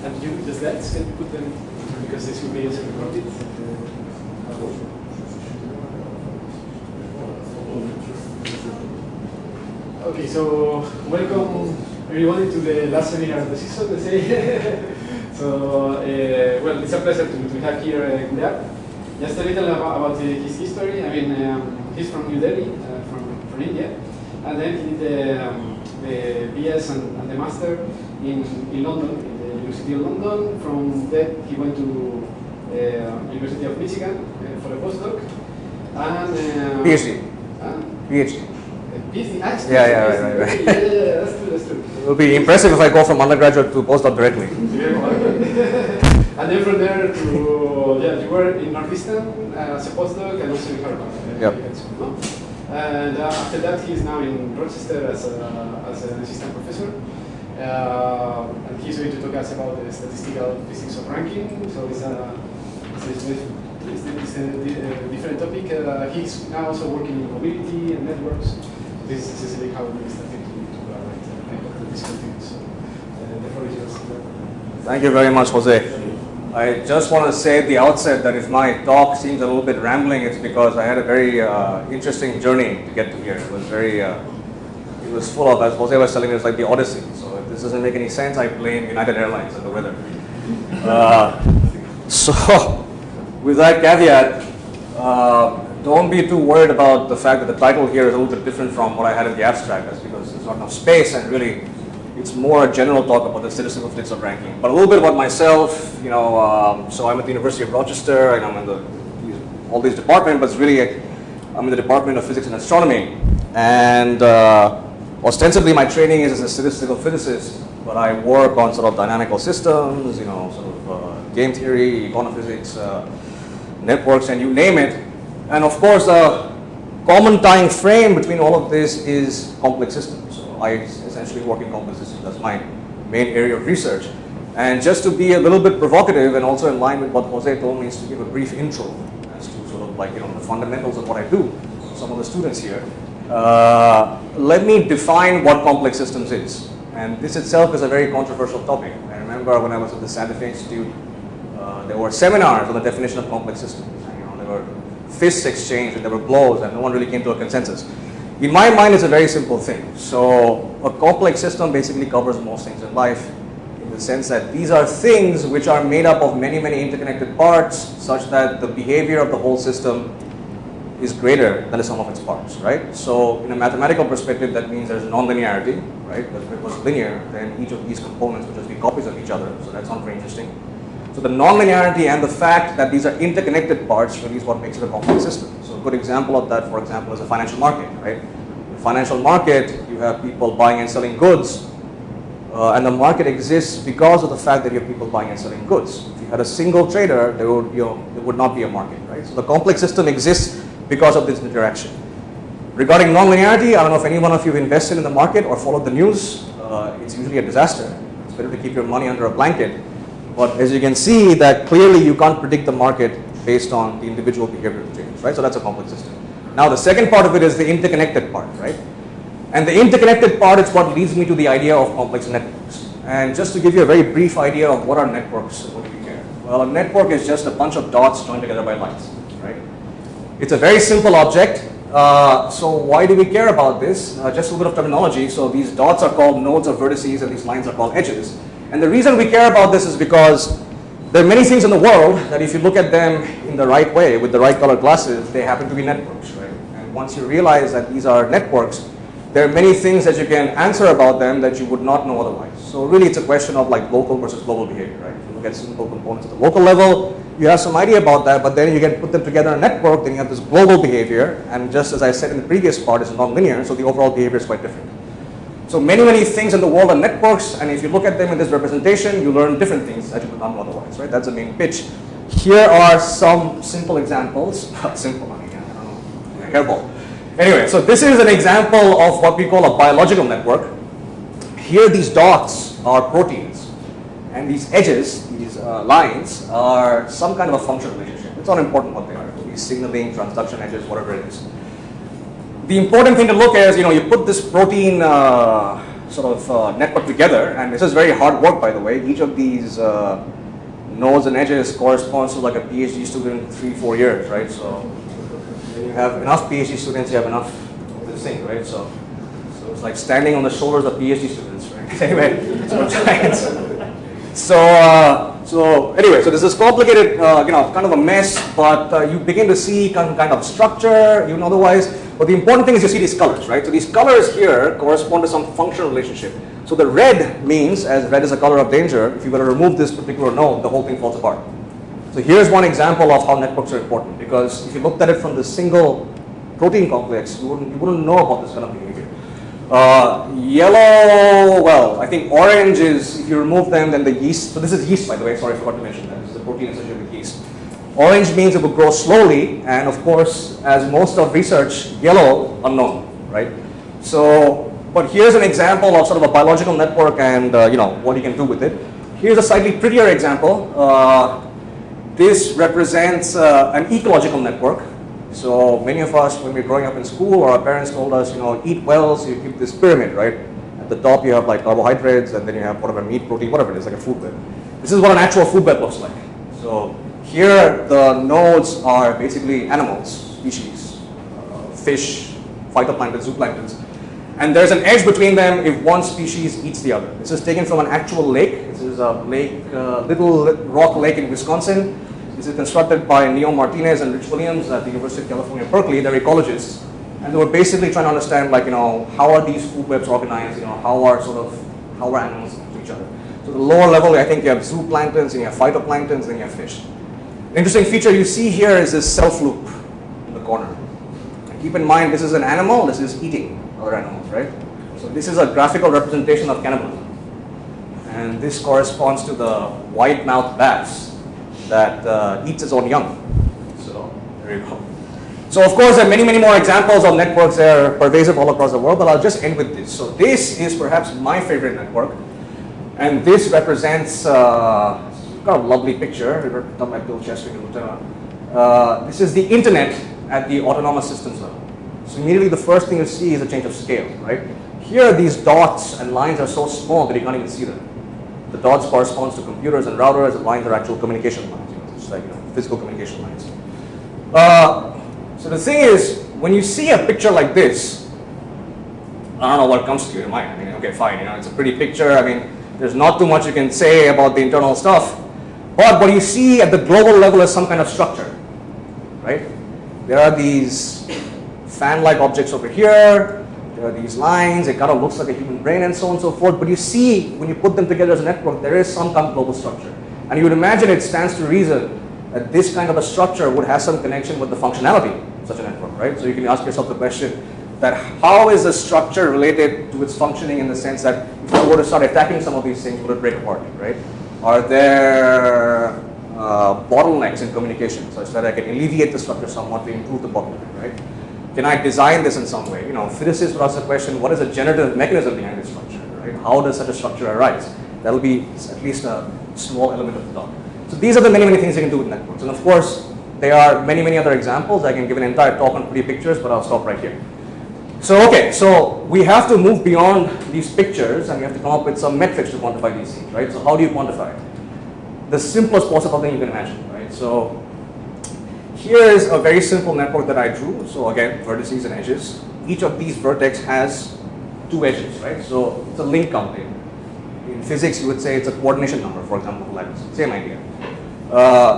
And you, the slides, can you put them, because this will be also recorded? Okay, so welcome everybody to the last seminar of the season, let's say. So, well, it's a pleasure to have here Gourab. Just a little about his history. I mean, he's from New Delhi, from India, and then he did the BS and the Master in London, in the University of London. From that, he went to University of Michigan for a postdoc. And PhD. PhD. PhD, actually. Yeah, right. Yeah, that's true. It would be impressive if I go from undergraduate to postdoc directly. And then from there to, you were in Northeastern as a postdoc and also in Harvard. Yep. No? And after that, he's now in Rochester as an assistant professor. And he's going to talk us about the statistical physics of ranking. So it's a different topic. He's now also working in mobility and networks. This is essentially how we started to write. I hope that this continues. So, the floor is yours. Thank you very much, Jose. I just want to say at the outset that if my talk seems a little bit rambling, it's because I had a very interesting journey to get to here. It was very, it was full of, as Jose was telling me, it was like the Odyssey. So if this doesn't make any sense, I blame United Airlines and the weather. So with that caveat, don't be too worried about the fact that the title here is a little bit different from what I had in the abstract. That's because there's not enough space, and really it's more a general talk about the statistical physics of ranking. But a little bit about myself, so I'm at the University of Rochester, and I'm in all these departments, but it's really, I'm in the Department of Physics and Astronomy. And ostensibly my training is as a statistical physicist, but I work on sort of dynamical systems, game theory, econophysics, networks, and you name it. And of course, a common tying frame between all of this is complex systems. So I essentially work in complex systems. That's my main area of research. And just to be a little bit provocative and also in line with what Jose told me, is to give a brief intro as to sort of like, the fundamentals of what I do, some of the students here. Let me define what complex systems is. And this itself is a very controversial topic. I remember when I was at the Santa Fe Institute, there were seminars on the definition of complex systems. There were fists exchanged and there were blows, and no one really came to a consensus. In my mind, it's a very simple thing. So a complex system basically covers most things in life, in the sense that these are things which are made up of many, many interconnected parts, such that the behavior of the whole system is greater than the sum of its parts, right? So in a mathematical perspective, that means there's nonlinearity, right? Because if it was linear, then each of these components would just be copies of each other. So that's not very interesting. So the nonlinearity and the fact that these are interconnected parts really is what makes it a complex system. So a good example of that, for example, is a financial market, right? The financial market, you have people buying and selling goods, and the market exists because of the fact that you have people buying and selling goods. If you had a single trader, there would not be a market, right? So the complex system exists because of this interaction. Regarding nonlinearity, I don't know if any one of you have invested in the market or followed the news. It's usually a disaster. It's better to keep your money under a blanket. But as you can see, that clearly you can't predict the market based on the individual behavior of change, right? So that's a complex system. Now the second part of it is the interconnected part, right? And the interconnected part is what leads me to the idea of complex networks. And just to give you a very brief idea of what are networks, what do we care? Well, a network is just a bunch of dots joined together by lines, right? It's a very simple object. So why do we care about this? Just a little bit of terminology. So these dots are called nodes or vertices, and these lines are called edges. And the reason we care about this is because there are many things in the world that if you look at them in the right way, with the right colored glasses, they happen to be networks, right? And once you realize that these are networks, there are many things that you can answer about them that you would not know otherwise. So really it's a question of like local versus global behavior, right? If you look at simple components at the local level, you have some idea about that, but then you can put them together in a network, then you have this global behavior, and just as I said in the previous part, it's nonlinear, so the overall behavior is quite different. So many, many things in the world are networks, and if you look at them in this representation, you learn different things that you would not know otherwise, right? That's the main pitch. Here are some simple examples. Simple, I mean, I don't know, careful. Anyway, so this is an example of what we call a biological network. Here these dots are proteins, and these edges, these lines, are some kind of a functional relationship. It's not important what they are. It could be signaling, transduction edges, whatever it is. The important thing to look at is, you put this protein sort of network together, and this is very hard work, by the way. Each of these nodes and edges corresponds to like a PhD student 3-4 years, right? So when you have enough PhD students, you have enough of this thing, right? So it's like standing on the shoulders of PhD students, right? Anyway, so giants. So anyway, so this is complicated, kind of a mess, but you begin to see kind of structure, even otherwise. But the important thing is you see these colors, right? So these colors here correspond to some functional relationship. So the red means, as red is a color of danger, if you were to remove this particular node, the whole thing falls apart. So here's one example of how networks are important, because if you looked at it from the single protein complex, you wouldn't know about this kind of behavior. Yellow, well, I think orange is, if you remove them, then the yeast, so this is yeast, by the way, sorry, I forgot to mention that. This is the protein associated with yeast. Orange means it will grow slowly, and of course, as most of research, yellow, unknown, right? So, but here's an example of sort of a biological network and, what you can do with it. Here's a slightly prettier example. This represents an ecological network. So many of us, when we're growing up in school, our parents told us, eat well, so you keep this pyramid, right? At the top you have like carbohydrates, and then you have whatever meat, protein, whatever it is, like a food web. This is what an actual food web looks like. So here the nodes are basically animals, species, fish, phytoplanktons, zooplanktons. And there's an edge between them if one species eats the other. This is taken from an actual lake. This is a lake, Little Rock Lake in Wisconsin. This is constructed by Neo Martinez and Rich Williams at the University of California, Berkeley. They're ecologists. And they were basically trying to understand, how are these food webs organized? How are animals to each other? So the lower level, I think you have zooplanktons, and you have phytoplanktons, and you have fish. The interesting feature you see here is this self loop in the corner. And keep in mind, this is an animal, this is eating other animals, right? So this is a graphical representation of cannibalism. And this corresponds to the wide-mouthed bass that eats its own young. So there you go. So of course there are many, many more examples of networks that are pervasive all across the world, but I'll just end with this. So this is perhaps my favorite network. And this represents, got a lovely picture, done by Rochester. This is the internet at the autonomous systems level. So immediately the first thing you see is a change of scale, right? Here these dots and lines are so small that you can't even see them. The dots corresponds to computers and routers, and lines are actual communication lines, just like physical communication lines. So the thing is, when you see a picture like this, I don't know what comes to your mind. I mean, okay, fine, it's a pretty picture. I mean, there's not too much you can say about the internal stuff, but what you see at the global level is some kind of structure, right? There are these fan-like objects over here. There are these lines. It kind of looks like a human brain and so on and so forth. But you see, when you put them together as a network, there is some kind of global structure. And you would imagine it stands to reason that this kind of a structure would have some connection with the functionality of such a network, right? So you can ask yourself the question that how is the structure related to its functioning, in the sense that if I were to start attacking some of these things, would it break apart, right? Are there bottlenecks in communication such that I can alleviate the structure somewhat to improve the bottleneck, right? Can I design this in some way? Physicists would ask the question, what is the generative mechanism behind this structure, right? How does such a structure arise? That'll be at least a small element of the thought. So these are the many, many things you can do with networks. And of course, there are many, many other examples. I can give an entire talk on pretty pictures, but I'll stop right here. So, okay, so we have to move beyond these pictures, and we have to come up with some metrics to quantify these things, right? So how do you quantify it? The simplest possible thing you can imagine, right? So here is a very simple network that I drew. So again, vertices and edges. Each of these vertex has two edges, right? So it's a link counting. In physics, you would say it's a coordination number, for example, like same idea.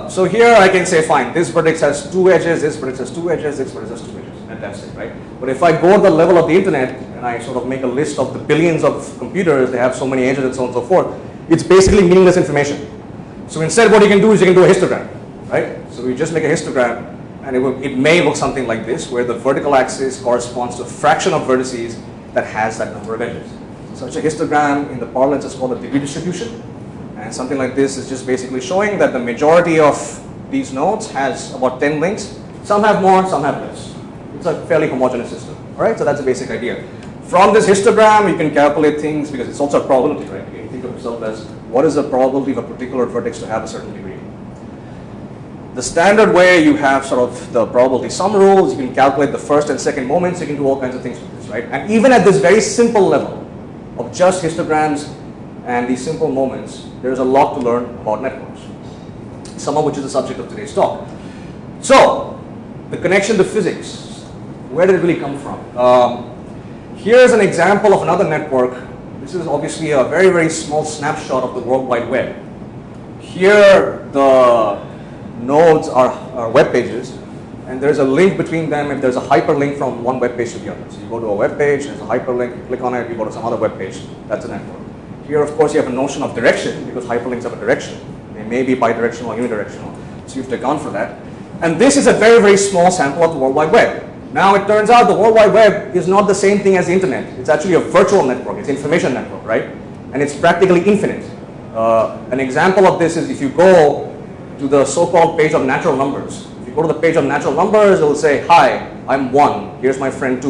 So here I can say, fine, this vertex has two edges, this vertex has two edges, this vertex has two edges, and that's it, right? But if I go to the level of the internet and I sort of make a list of the billions of computers, they have so many edges and so on and so forth, it's basically meaningless information. So instead what you can do is you can do a histogram, right? So we just make a histogram, and it may look something like this, where the vertical axis corresponds to a fraction of vertices that has that number of edges. Such a histogram in the parlance is called a degree distribution. And something like this is just basically showing that the majority of these nodes has about 10 links. Some have more, some have less. It's a fairly homogeneous system. All right, so that's the basic idea. From this histogram, you can calculate things, because it's also a probability, right? You can think of yourself as what is the probability of a particular vertex to have a certain degree. The standard way, you have sort of the probability sum rules. You can calculate the first and second moments. You can do all kinds of things with this, right? And even at this very simple level of just histograms and these simple moments, there's a lot to learn about networks, some of which is the subject of today's talk. So, the connection to physics, where did it really come from? Here's an example of another network. This is obviously a very, very small snapshot of the World Wide Web. Here, the nodes are web pages, and there's a link between them if there's a hyperlink from one web page to the other. So you go to a web page, there's a hyperlink, you click on it, you go to some other web page. That's a network. Here, of course, you have a notion of direction because hyperlinks have a direction. They may be bidirectional or unidirectional, so you have to account for that. And this is a very, very small sample of the World Wide Web. Now, it turns out the World Wide Web is not the same thing as the internet. It's actually a virtual network. It's an information network, right? And it's practically infinite. An example of this is if you go to the so-called page of natural numbers. If you go to the page of natural numbers, it will say, hi, I'm 1. Here's my friend 2.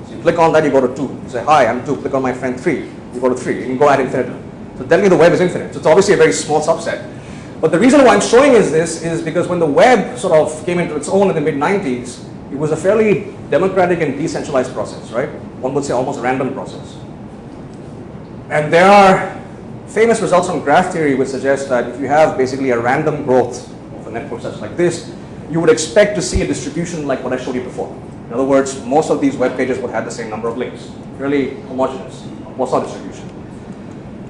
So you click on that, you go to 2. You say, hi, I'm 2. Click on my friend 3. You go to 3. You can go ad infinitum. So telling you the web is infinite. So it's obviously a very small subset. But the reason why I'm showing this is because when the web sort of came into its own in the mid-90s, it was a fairly democratic and decentralized process, right? One would say almost a random process. And there are famous results from graph theory which suggest that if you have basically a random growth of a network such like this, you would expect to see a distribution like what I showed you before. In other words, most of these web pages would have the same number of links, fairly homogeneous, Poisson distribution.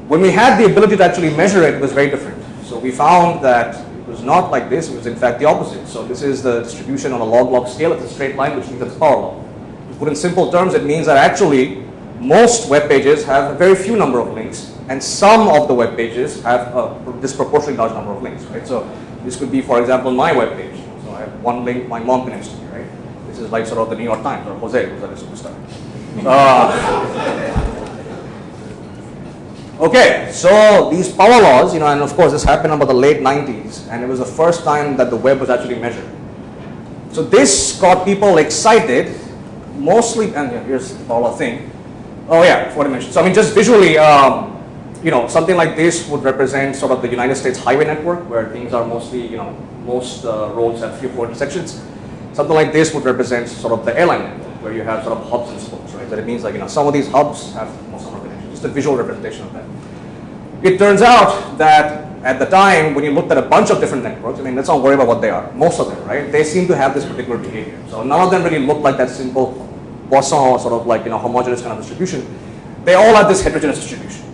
When we had the ability to actually measure it, it was very different. So we found that it was not like this, it was in fact the opposite. So this is the distribution on a log-log scale. It's a straight line, which means it's power law. To put in simple terms, it means that actually most web pages have a very few number of links, and some of the web pages have a disproportionately large number of links, right? So this could be, for example, my web page. So I have one link, my mom connects to me, right? This is like sort of the New York Times or Jose, who's a superstar. Okay, so these power laws, and of course this happened about the late 90s, and it was the first time that the web was actually measured. So this got people excited, mostly, and here's the power law thing. Oh yeah, what I mentioned. So I mean, just visually, something like this would represent sort of the United States highway network, where things are mostly, most roads have 3 or 4 intersections. Something like this would represent sort of the airline network, where you have sort of hubs and spokes, right? That it means like, some of these hubs have most of our connections. Just a visual representation of that. It turns out that at the time, when you looked at a bunch of different networks, I mean, let's not worry about what they are. Most of them, right? They seem to have this particular behavior. So none of them really look like that simple Poisson sort of like, homogeneous kind of distribution. They all have this heterogeneous distribution.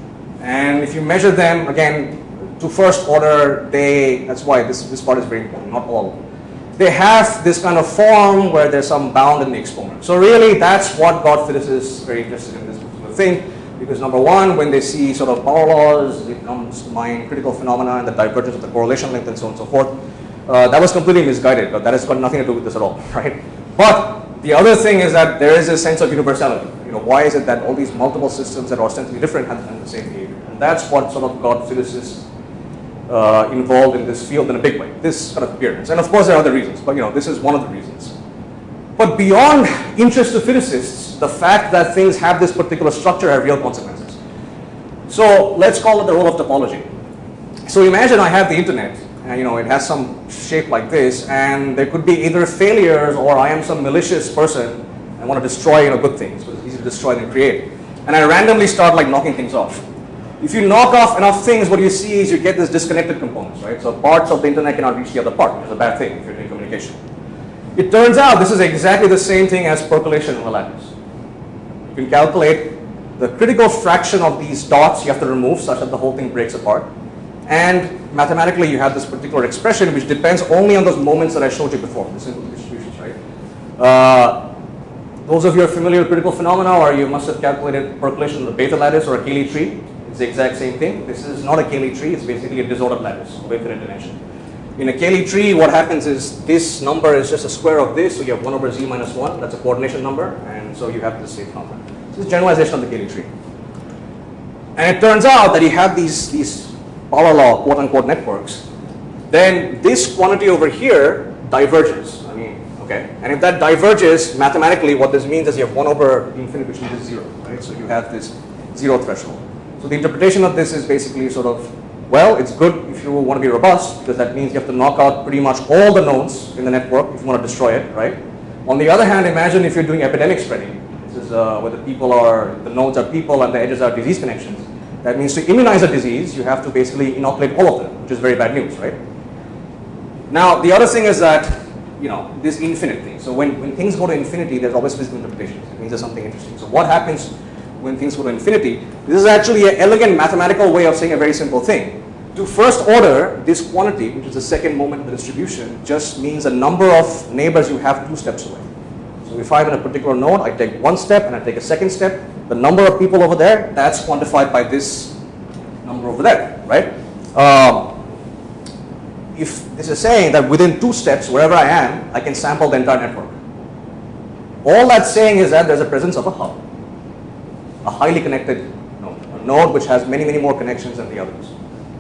And if you measure them, again, to first order, that's why this part is very important, not all. They have this kind of form where there's some bound in the exponent. So really, that's what got physicists very interested in this particular thing. Because number one, when they see sort of power laws, it comes to mind critical phenomena and the divergence of the correlation length and so on and so forth. That was completely misguided, but that has got nothing to do with this at all, right? But the other thing is that there is a sense of universality. Why is it that all these multiple systems that are ostensibly different have the same behavior? And that's what sort of got physicists involved in this field in a big way, this kind of appearance. And of course there are other reasons, but this is one of the reasons. But beyond interest to physicists, the fact that things have this particular structure have real consequences. So let's call it the role of topology. So imagine I have the internet, and it has some shape like this, and there could be either failures or I am some malicious person and want to destroy good things, because it's easy to destroy than create. And I randomly start like knocking things off. If you knock off enough things, what you see is you get this disconnected components, right? So parts of the internet cannot reach the other part, which is a bad thing if you're doing communication. It turns out this is exactly the same thing as percolation in the lattice. You can calculate the critical fraction of these dots you have to remove such that the whole thing breaks apart. And mathematically you have this particular expression which depends only on those moments that I showed you before, the simple distributions, right? Those of you who are familiar with critical phenomena, or you must have calculated percolation in the beta lattice or a Cayley tree. It's the exact same thing. This is not a Cayley tree, it's basically a disordered lattice of infinite dimension. In a Cayley tree, what happens is this number is just a square of this, so you have 1 over z minus 1, that's a coordination number, and so you have this same number. So this is generalization of the Cayley tree. And it turns out that you have these power law, quote unquote, networks, then this quantity over here diverges. Okay, and if that diverges, mathematically what this means is you have 1 over infinity, which means 0, right? So you have this 0 threshold. So the interpretation of this is basically sort of, well, it's good if you want to be robust, because that means you have to knock out pretty much all the nodes in the network if you want to destroy it, right? On the other hand, imagine if you're doing epidemic spreading. It's This is where the nodes are people and the edges are disease connections. That means to immunize a disease, you have to basically inoculate all of them, which is very bad news, right? Now, the other thing is that, this infinite thing. So when things go to infinity, there's always physical interpretations. It means there's something interesting. So what happens when things go to infinity? This is actually an elegant mathematical way of saying a very simple thing. To first order, this quantity, which is the second moment of the distribution, just means the number of neighbors you have 2 steps away. So if I'm in a particular node, I take 1 step and I take a second step. The number of people over there, that's quantified by this number over there, right? If this is saying that within 2 steps, wherever I am, I can sample the entire network. All that's saying is that there's a presence of a hub, a highly connected node, a node which has many, many more connections than the others.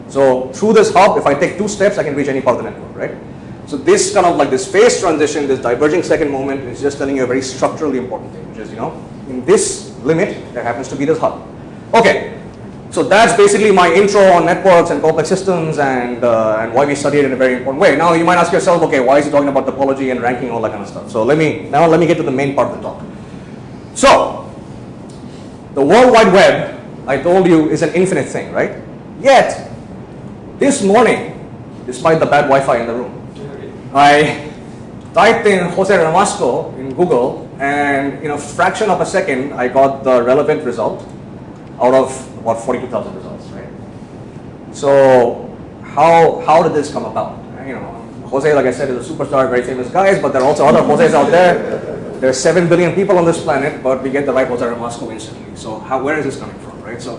So through this hub, if I take 2 steps, I can reach any part of the network, right? So this kind of like this phase transition, this diverging second moment is just telling you a very structurally important thing, which is, in this limit, there happens to be this hub. Okay, so that's basically my intro on networks and complex systems and why we study it in a very important way. Now you might ask yourself, okay, why is he talking about topology and ranking and all that kind of stuff? So let me get to the main part of the talk. So the World Wide Web, I told you, is an infinite thing, right? Yet this morning, despite the bad Wi-Fi in the room, I typed in Jose Ramasco in Google, and in a fraction of a second, I got the relevant result out of about 42,000 results, right? So how did this come about? Jose, like I said, is a superstar, very famous guys, but there are also other Joses out there. There are 7 billion people on this planet, but we get the right Jose Ramasco instantly. So where is this coming from, right? So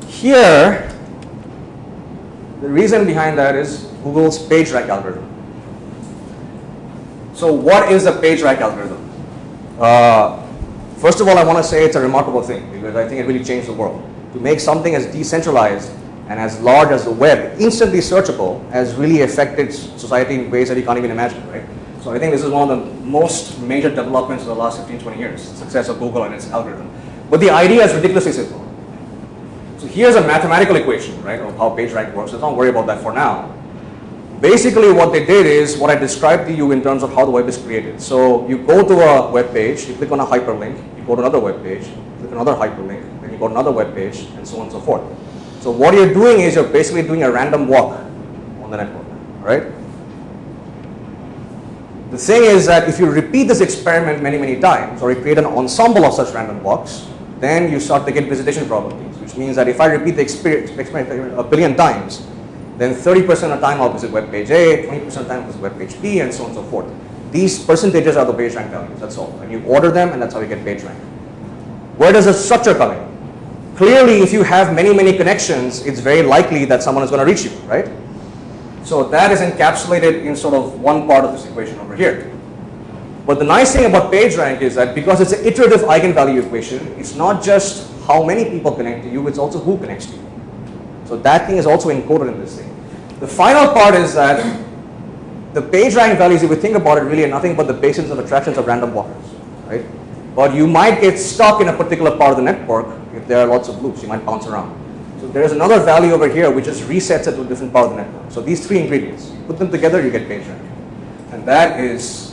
here, the reason behind that is Google's Pagerank algorithm. So what is the Pagerank algorithm? First of all, I want to say it's a remarkable thing because I think it really changed the world. To make something as decentralized and as large as the web, instantly searchable, has really affected society in ways that you can't even imagine, right? So I think this is one of the most major developments of the last 15, 20 years, the success of Google and its algorithm. But the idea is ridiculously simple. So here's a mathematical equation, right, of how PageRank works. Let's not worry about that for now. Basically what they did is what I described to you in terms of how the web is created. So you go to a web page, you click on a hyperlink, you go to another web page, click on another hyperlink, then you go to another web page, and so on and so forth. So what you're doing is you're basically doing a random walk on the network, right? The thing is that if you repeat this experiment many, many times, or you create an ensemble of such random walks, then you start to get visitation probabilities, which means that if I repeat the experiment a billion times, then 30% of the time I'll visit web page A, 20% of the time I'll visit web page B, and so on and so forth. These percentages are the PageRank values, that's all. And you order them, and that's how you get PageRank. Where does the structure come in? Clearly, if you have many, many connections, it's very likely that someone is going to reach you, right? So that is encapsulated in sort of one part of this equation over here. But the nice thing about PageRank is that because it's an iterative eigenvalue equation, it's not just how many people connect to you, it's also who connects to you. So that thing is also encoded in this thing. The final part is that the PageRank values, if you think about it, really are nothing but the basins of attractions of random walkers, right? But you might get stuck in a particular part of the network if there are lots of loops. You might bounce around. So there is another value over here which just resets it to a different part of the network. So these 3 ingredients, you put them together, you get PageRank. And that is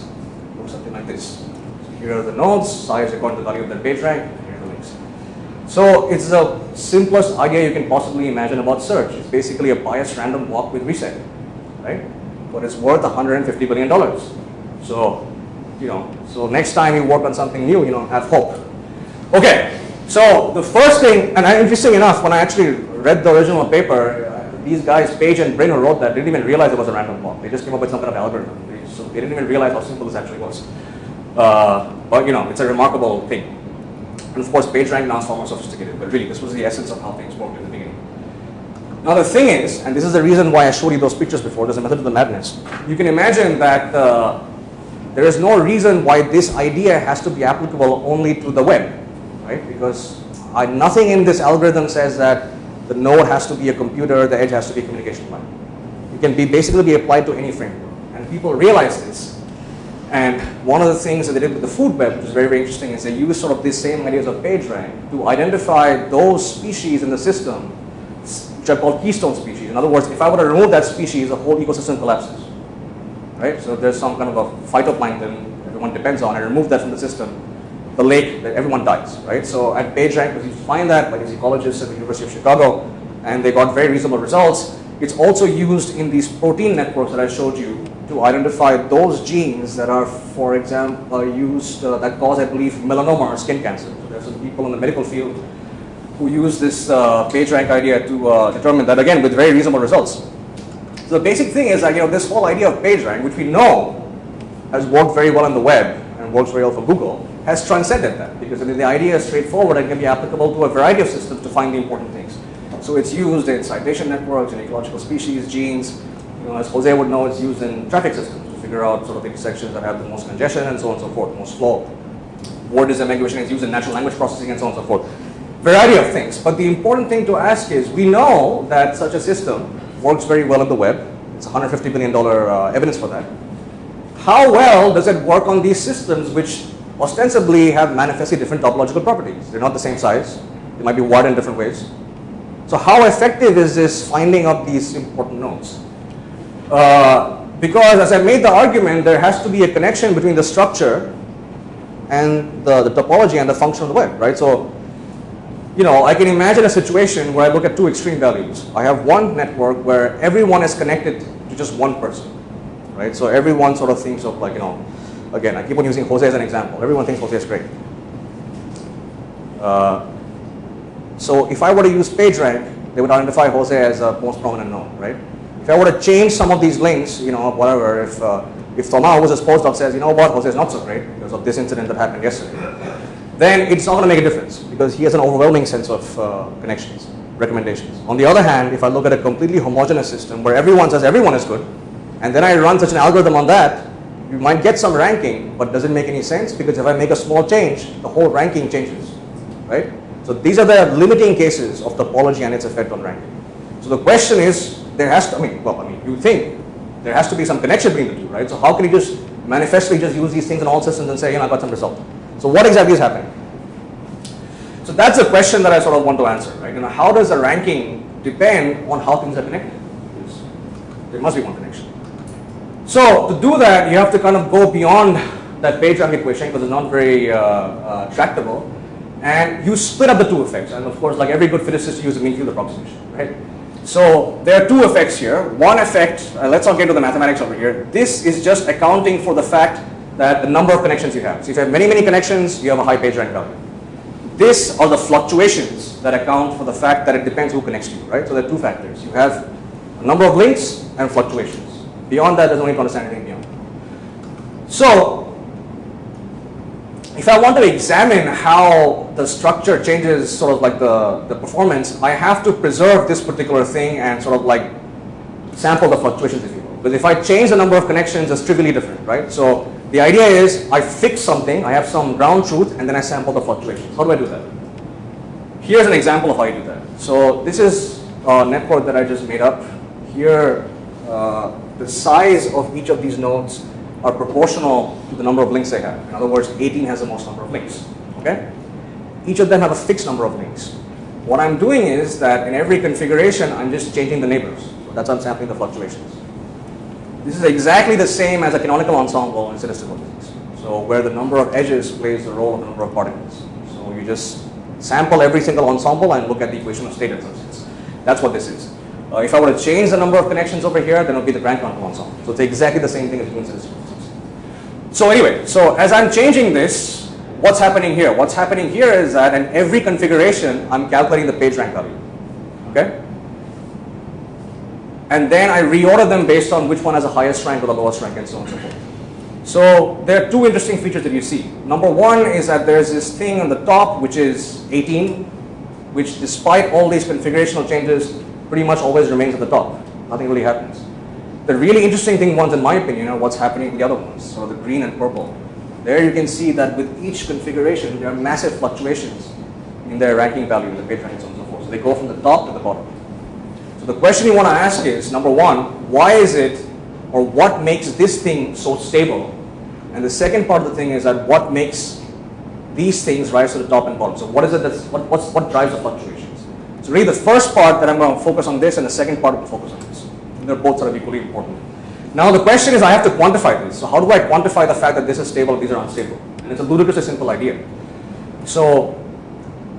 something like this. So here are the nodes, size according to the value of their PageRank, and here are the links. So it's the simplest idea you can possibly imagine about search. It's basically a biased random walk with reset, right? But it's worth $150 billion. So, so next time you work on something new, have hope. Okay, so the first thing, and interesting enough, when I actually read the original paper, these guys, Page and Brin, who wrote that, didn't even realize it was a random walk. They just came up with some kind of algorithm. So they didn't even realize how simple this actually was. But it's a remarkable thing. And of course, PageRank now is far more sophisticated, but really, this was the essence of how things worked in the beginning. Now the thing is, and this is the reason why I showed you those pictures before, there's a method of the madness. You can imagine that there is no reason why this idea has to be applicable only to the web, right? Because nothing in this algorithm says that the node has to be a computer, the edge has to be a communication line. It can basically be applied to any framework. And people realize this. And one of the things that they did with the food web, which is very, very interesting, is they used sort of these same ideas of PageRank to identify those species in the system, which are called keystone species. In other words, if I were to remove that species, the whole ecosystem collapses. Right? So if there's some kind of a phytoplankton everyone depends on, and remove that from the system, the lake that everyone dies, right? So at Pagerank, we find that by these ecologists at the University of Chicago, and they got very reasonable results. It's also used in these protein networks that I showed you to identify those genes that are, for example, used that cause, I believe, melanoma or skin cancer. So there's some people in the medical field who use this Pagerank idea to determine that, again, with very reasonable results. So the basic thing is that, this whole idea of Pagerank, which we know has worked very well on the web and works very well for Google, has transcended that, because the idea is straightforward and can be applicable to a variety of systems to find the important things. So it's used in citation networks, in ecological species, genes. As Jose would know, it's used in traffic systems to figure out sort of intersections that have the most congestion and so on and so forth, most flow. Word disambiguation is used in natural language processing and so on and so forth. Variety of things. But the important thing to ask is, we know that such a system works very well on the web. It's $150 billion evidence for that. How well does it work on these systems which ostensibly have manifestly different topological properties? They're not the same size. They might be wired in different ways. So how effective is this finding of these important nodes? Because as I made the argument, there has to be a connection between the structure and the topology and the function of the web, right? So, I can imagine a situation where I look at two extreme values. I have one network where everyone is connected to just one person, right? So everyone sort of thinks of like, again, I keep on using Jose as an example. Everyone thinks Jose is great. So if I were to use PageRank, they would identify Jose as a most prominent node, right? If I were to change some of these links, whatever, if Thomas, who's a postdoc, says, what, Jose is not so great because of this incident that happened yesterday, then it's not going to make a difference because he has an overwhelming sense of connections, recommendations. On the other hand, if I look at a completely homogeneous system where everyone says everyone is good, and then I run such an algorithm on that, you might get some ranking, but does it make any sense? Because if I make a small change, the whole ranking changes, right? So these are the limiting cases of topology and its effect on ranking. So the question is, there has to, you think there has to be some connection between the two, right? So how can you just manifestly just use these things in all systems and say, I got some result? So what exactly is happening? So that's a question that I sort of want to answer, right? How does the ranking depend on how things are connected? Because there must be one connection. So to do that, you have to kind of go beyond that Pagerank equation because it's not very tractable, and you split up the two effects. And of course, like every good physicist, you use a mean field approximation, right? So there are two effects here. One effect, let's not get into the mathematics over here. This is just accounting for the fact that the number of connections you have. So if you have many, many connections, you have a high Pagerank value. These are the fluctuations that account for the fact that it depends who connects to you, right? So there are two factors. You have a number of links and fluctuations. Beyond that, there's no need to understand anything beyond. So if I want to examine how the structure changes sort of like the performance, I have to preserve this particular thing and sort of like sample the fluctuations, if you will. But if I change the number of connections, it's trivially different, right? So the idea is I fix something, I have some ground truth, and then I sample the fluctuations. How do I do that? Here's an example of how you do that. So this is a network that I just made up. Here, the size of each of these nodes are proportional to the number of links they have. In other words, 18 has the most number of links, okay? Each of them have a fixed number of links. What I'm doing is that in every configuration, I'm just changing the neighbors. So that's how I'm sampling the fluctuations. This is exactly the same as a canonical ensemble in statistical physics. So where the number of edges plays the role of the number of particles. So you just sample every single ensemble and look at the equation of state in some sense. That's what this is. If I were to change the number of connections over here, then it would be the grand canonical ensemble. So it's exactly the same thing as doing statistical physics. So anyway, so as I'm changing this, what's happening here? What's happening here is that in every configuration, I'm calculating the Pagerank value, okay? And then I reorder them based on which one has the highest rank or the lowest rank and so on and so forth. So there are two interesting features that you see. Number one is that there's this thing on the top which is 18, which despite all these configurational changes, pretty much always remains at the top. Nothing really happens. The really interesting thing ones, in my opinion, are what's happening to the other ones, so the green and purple. There you can see that with each configuration, there are massive fluctuations in their ranking value, in the Pagerank and so on and so forth. So they go from the top to the bottom. So the question you want to ask is, number one, why is it, or what makes this thing so stable? And the second part of the thing is that what makes these things rise to the top and bottom? So what is it that's, what drives the fluctuations? So really the first part that I'm going to focus on this, and the second part will focus on this. And they're both sort of equally important. Now the question is, I have to quantify this. So how do I quantify the fact that this is stable, these are unstable? And it's a ludicrously simple idea. So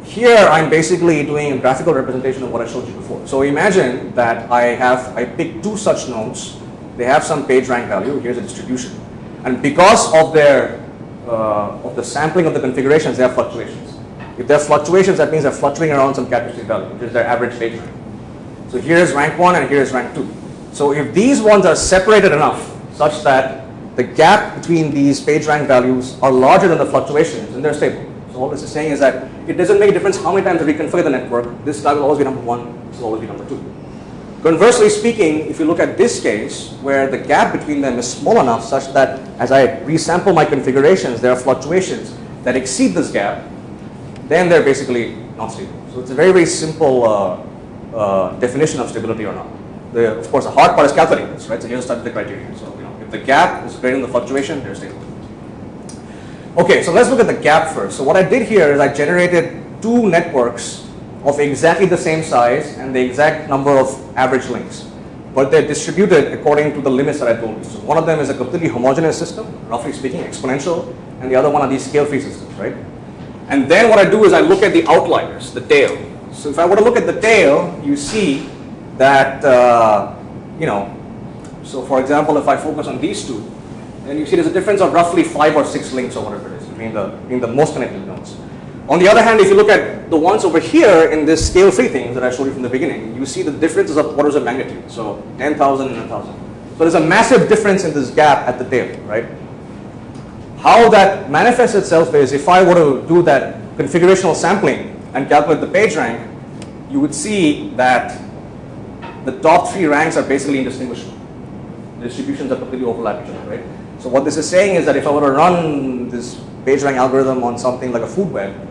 here I'm basically doing a graphical representation of what I showed you before. So imagine that I pick two such nodes. They have some page rank value. Here's a distribution, and because of the sampling of the configurations, they have fluctuations. If there are fluctuations, that means they're fluctuating around some characteristic value, which is their average page rank. So here is rank 1 and here is rank 2. So if these ones are separated enough such that the gap between these page rank values are larger than the fluctuations, then they're stable. So all this is saying is that it doesn't make a difference how many times you reconfigure the network. This guy will always be number 1, this will always be number 2. Conversely speaking, if you look at this case, where the gap between them is small enough such that as I resample my configurations, there are fluctuations that exceed this gap, then they're basically not stable. So it's a very, very simple definition of stability or not. Of course, the hard part is calculating this, right? So here's the criteria. So if the gap is greater than the fluctuation, they're stable. Okay, so let's look at the gap first. So what I did here is I generated two networks of exactly the same size and the exact number of average links, but they're distributed according to the limits that I told you. So one of them is a completely homogeneous system, roughly speaking, exponential, and the other one are these scale-free systems, right? And then what I do is I look at the outliers, the tail. So if I were to look at the tail, you see that, so for example, if I focus on these two, then you see there's a difference of roughly 5 or 6 links or whatever it is between the most connected nodes. On the other hand, if you look at the ones over here in this scale-free thing that I showed you from the beginning, you see the differences of orders of magnitude. So 10,000 and 1,000. So there's a massive difference in this gap at the tail, right? How that manifests itself is if I were to do that configurational sampling and calculate the page rank, you would see that the top 3 ranks are basically indistinguishable. The distributions are completely overlap each other, right? So what this is saying is that if I were to run this page rank algorithm on something like a food web,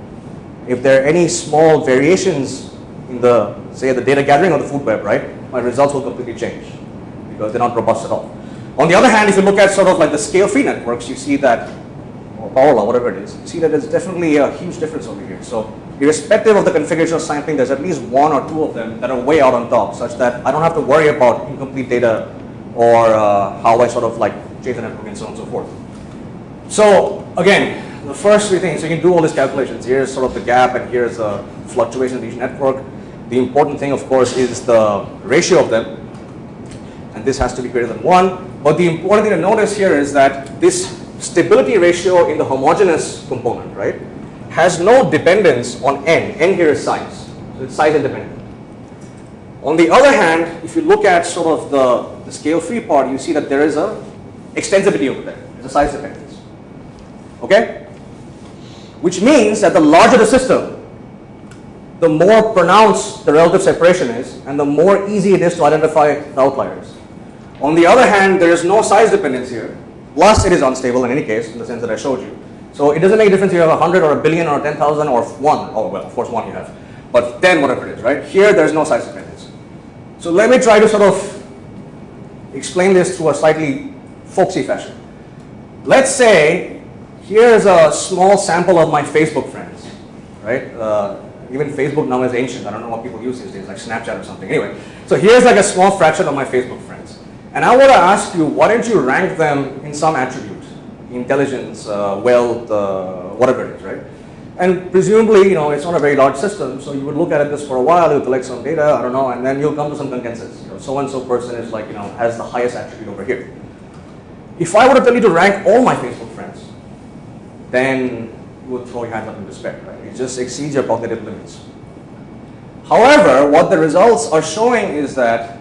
if there are any small variations in the, say, the data gathering of the food web, right, my results will completely change because they're not robust at all. On the other hand, if you look at sort of like the scale-free networks, you see that, or Pagerank, whatever it is, you see that there's definitely a huge difference over here. So irrespective of the configuration of sampling, there's at least 1 or 2 of them that are way out on top, such that I don't have to worry about incomplete data or how I sort of like change the network and so on and so forth. So again, the first 3 things, so you can do all these calculations. Here's sort of the gap and here's the fluctuation of each network. The important thing, of course, is the ratio of them. And this has to be greater than 1. But the important thing to notice here is that this stability ratio in the homogeneous component, right, has no dependence on n. N here is size. So it's size independent. On the other hand, if you look at sort of the scale-free part, you see that there is a extensibility over there. There's a size dependence. Okay? Which means that the larger the system, the more pronounced the relative separation is, and the more easy it is to identify the outliers. On the other hand, there is no size dependence here. Plus, it is unstable in any case, in the sense that I showed you. So it doesn't make a difference if you have 100 or a billion or 10,000 or 1. Oh, well, of course 1 you have. But 10, whatever it is, right? Here, there's no size dependence. So let me try to sort of explain this through a slightly folksy fashion. Let's say here's a small sample of my Facebook friends, right? Even Facebook now is ancient. I don't know what people use these days, like Snapchat or something. Anyway, so here's like a small fraction of my Facebook friends. And I want to ask you, why don't you rank them in some attribute? Intelligence, wealth, whatever it is, right? And presumably, it's not a very large system, so you would look at this for a while, you'll collect some data, I don't know, and then you'll come to some consensus. So-and-so person is like, has the highest attribute over here. If I were to tell you to rank all my Facebook friends, then you would throw your hands up in despair, right? It just exceeds your cognitive limits. However, what the results are showing is that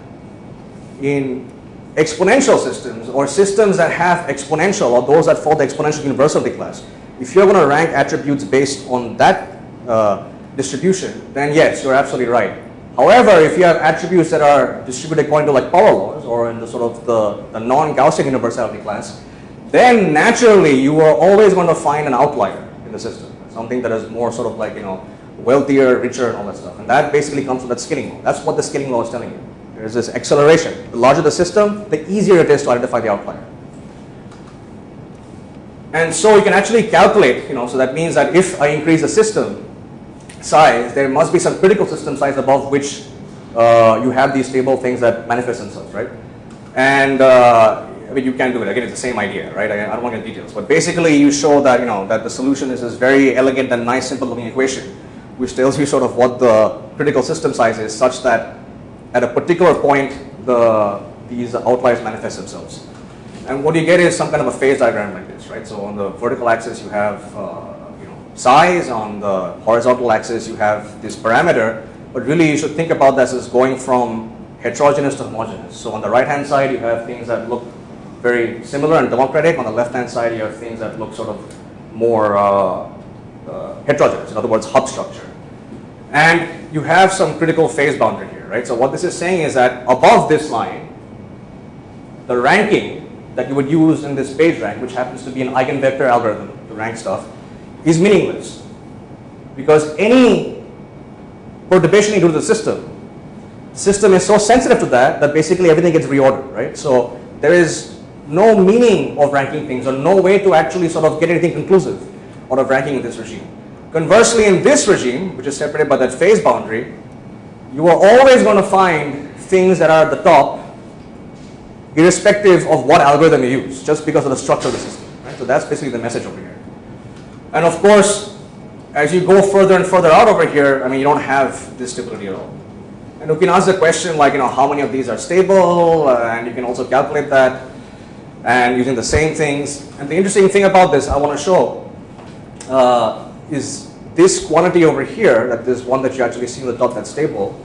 in exponential systems, or systems that have exponential, or those that fall the exponential universality class, if you're going to rank attributes based on that distribution, then yes, you're absolutely right. However, if you have attributes that are distributed according to like power laws, or in the sort of the non-Gaussian universality class, then naturally you are always going to find an outlier in the system, something that is more sort of like, wealthier, richer, and all that stuff. And that basically comes from that scaling law. That's what the scaling law is telling you. There's this acceleration. The larger the system, the easier it is to identify the outlier. And so you can actually calculate, so that means that if I increase the system size, there must be some critical system size above which you have these stable things that manifest themselves, right? And I mean, you can do it. Again, it's the same idea, right? I don't want to get details, but basically you show that, that the solution is this very elegant and nice, simple looking equation, which tells you sort of what the critical system size is, such that at a particular point, these outliers manifest themselves. And what you get is some kind of a phase diagram like this, right? So on the vertical axis, you have, size. On the horizontal axis, you have this parameter, but really you should think about this as going from heterogeneous to homogeneous. So on the right-hand side, you have things that look very similar and democratic. On the left-hand side, you have things that look sort of more heterogeneous, in other words, hub structure. And you have some critical phase boundary here, right? So what this is saying is that above this line, the ranking that you would use in this Pagerank, which happens to be an eigenvector algorithm to rank stuff, is meaningless. Because any perturbation you do to the system is so sensitive to that basically everything gets reordered, right? So there is no meaning of ranking things, or no way to actually sort of get anything conclusive out of ranking in this regime. Conversely, in this regime, which is separated by that phase boundary, you are always going to find things that are at the top, irrespective of what algorithm you use, just because of the structure of the system, right? So that's basically the message over here. And of course, as you go further and further out over here, I mean, you don't have this stability at all. And you can ask the question like, how many of these are stable, and you can also calculate that, and using the same things. And the interesting thing about this I want to show is this quantity over here, that this one that you actually see on the top that's stable,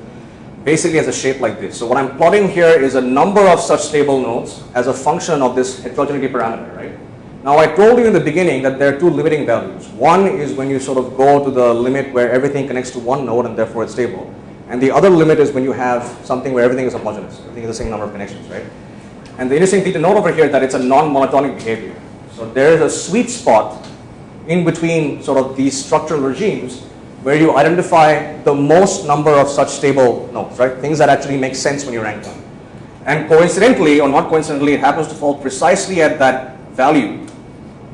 basically has a shape like this. So what I'm plotting here is a number of such stable nodes as a function of this heterogeneity parameter, right? Now I told you in the beginning that there are two limiting values. One is when you sort of go to the limit where everything connects to one node and therefore it's stable. And the other limit is when you have something where everything is homogeneous, everything is the same number of connections, right? And the interesting thing to note over here is that it's a non-monotonic behavior. So there is a sweet spot in between sort of these structural regimes where you identify the most number of such stable nodes, right? Things that actually make sense when you rank them. And coincidentally, or not coincidentally, it happens to fall precisely at that value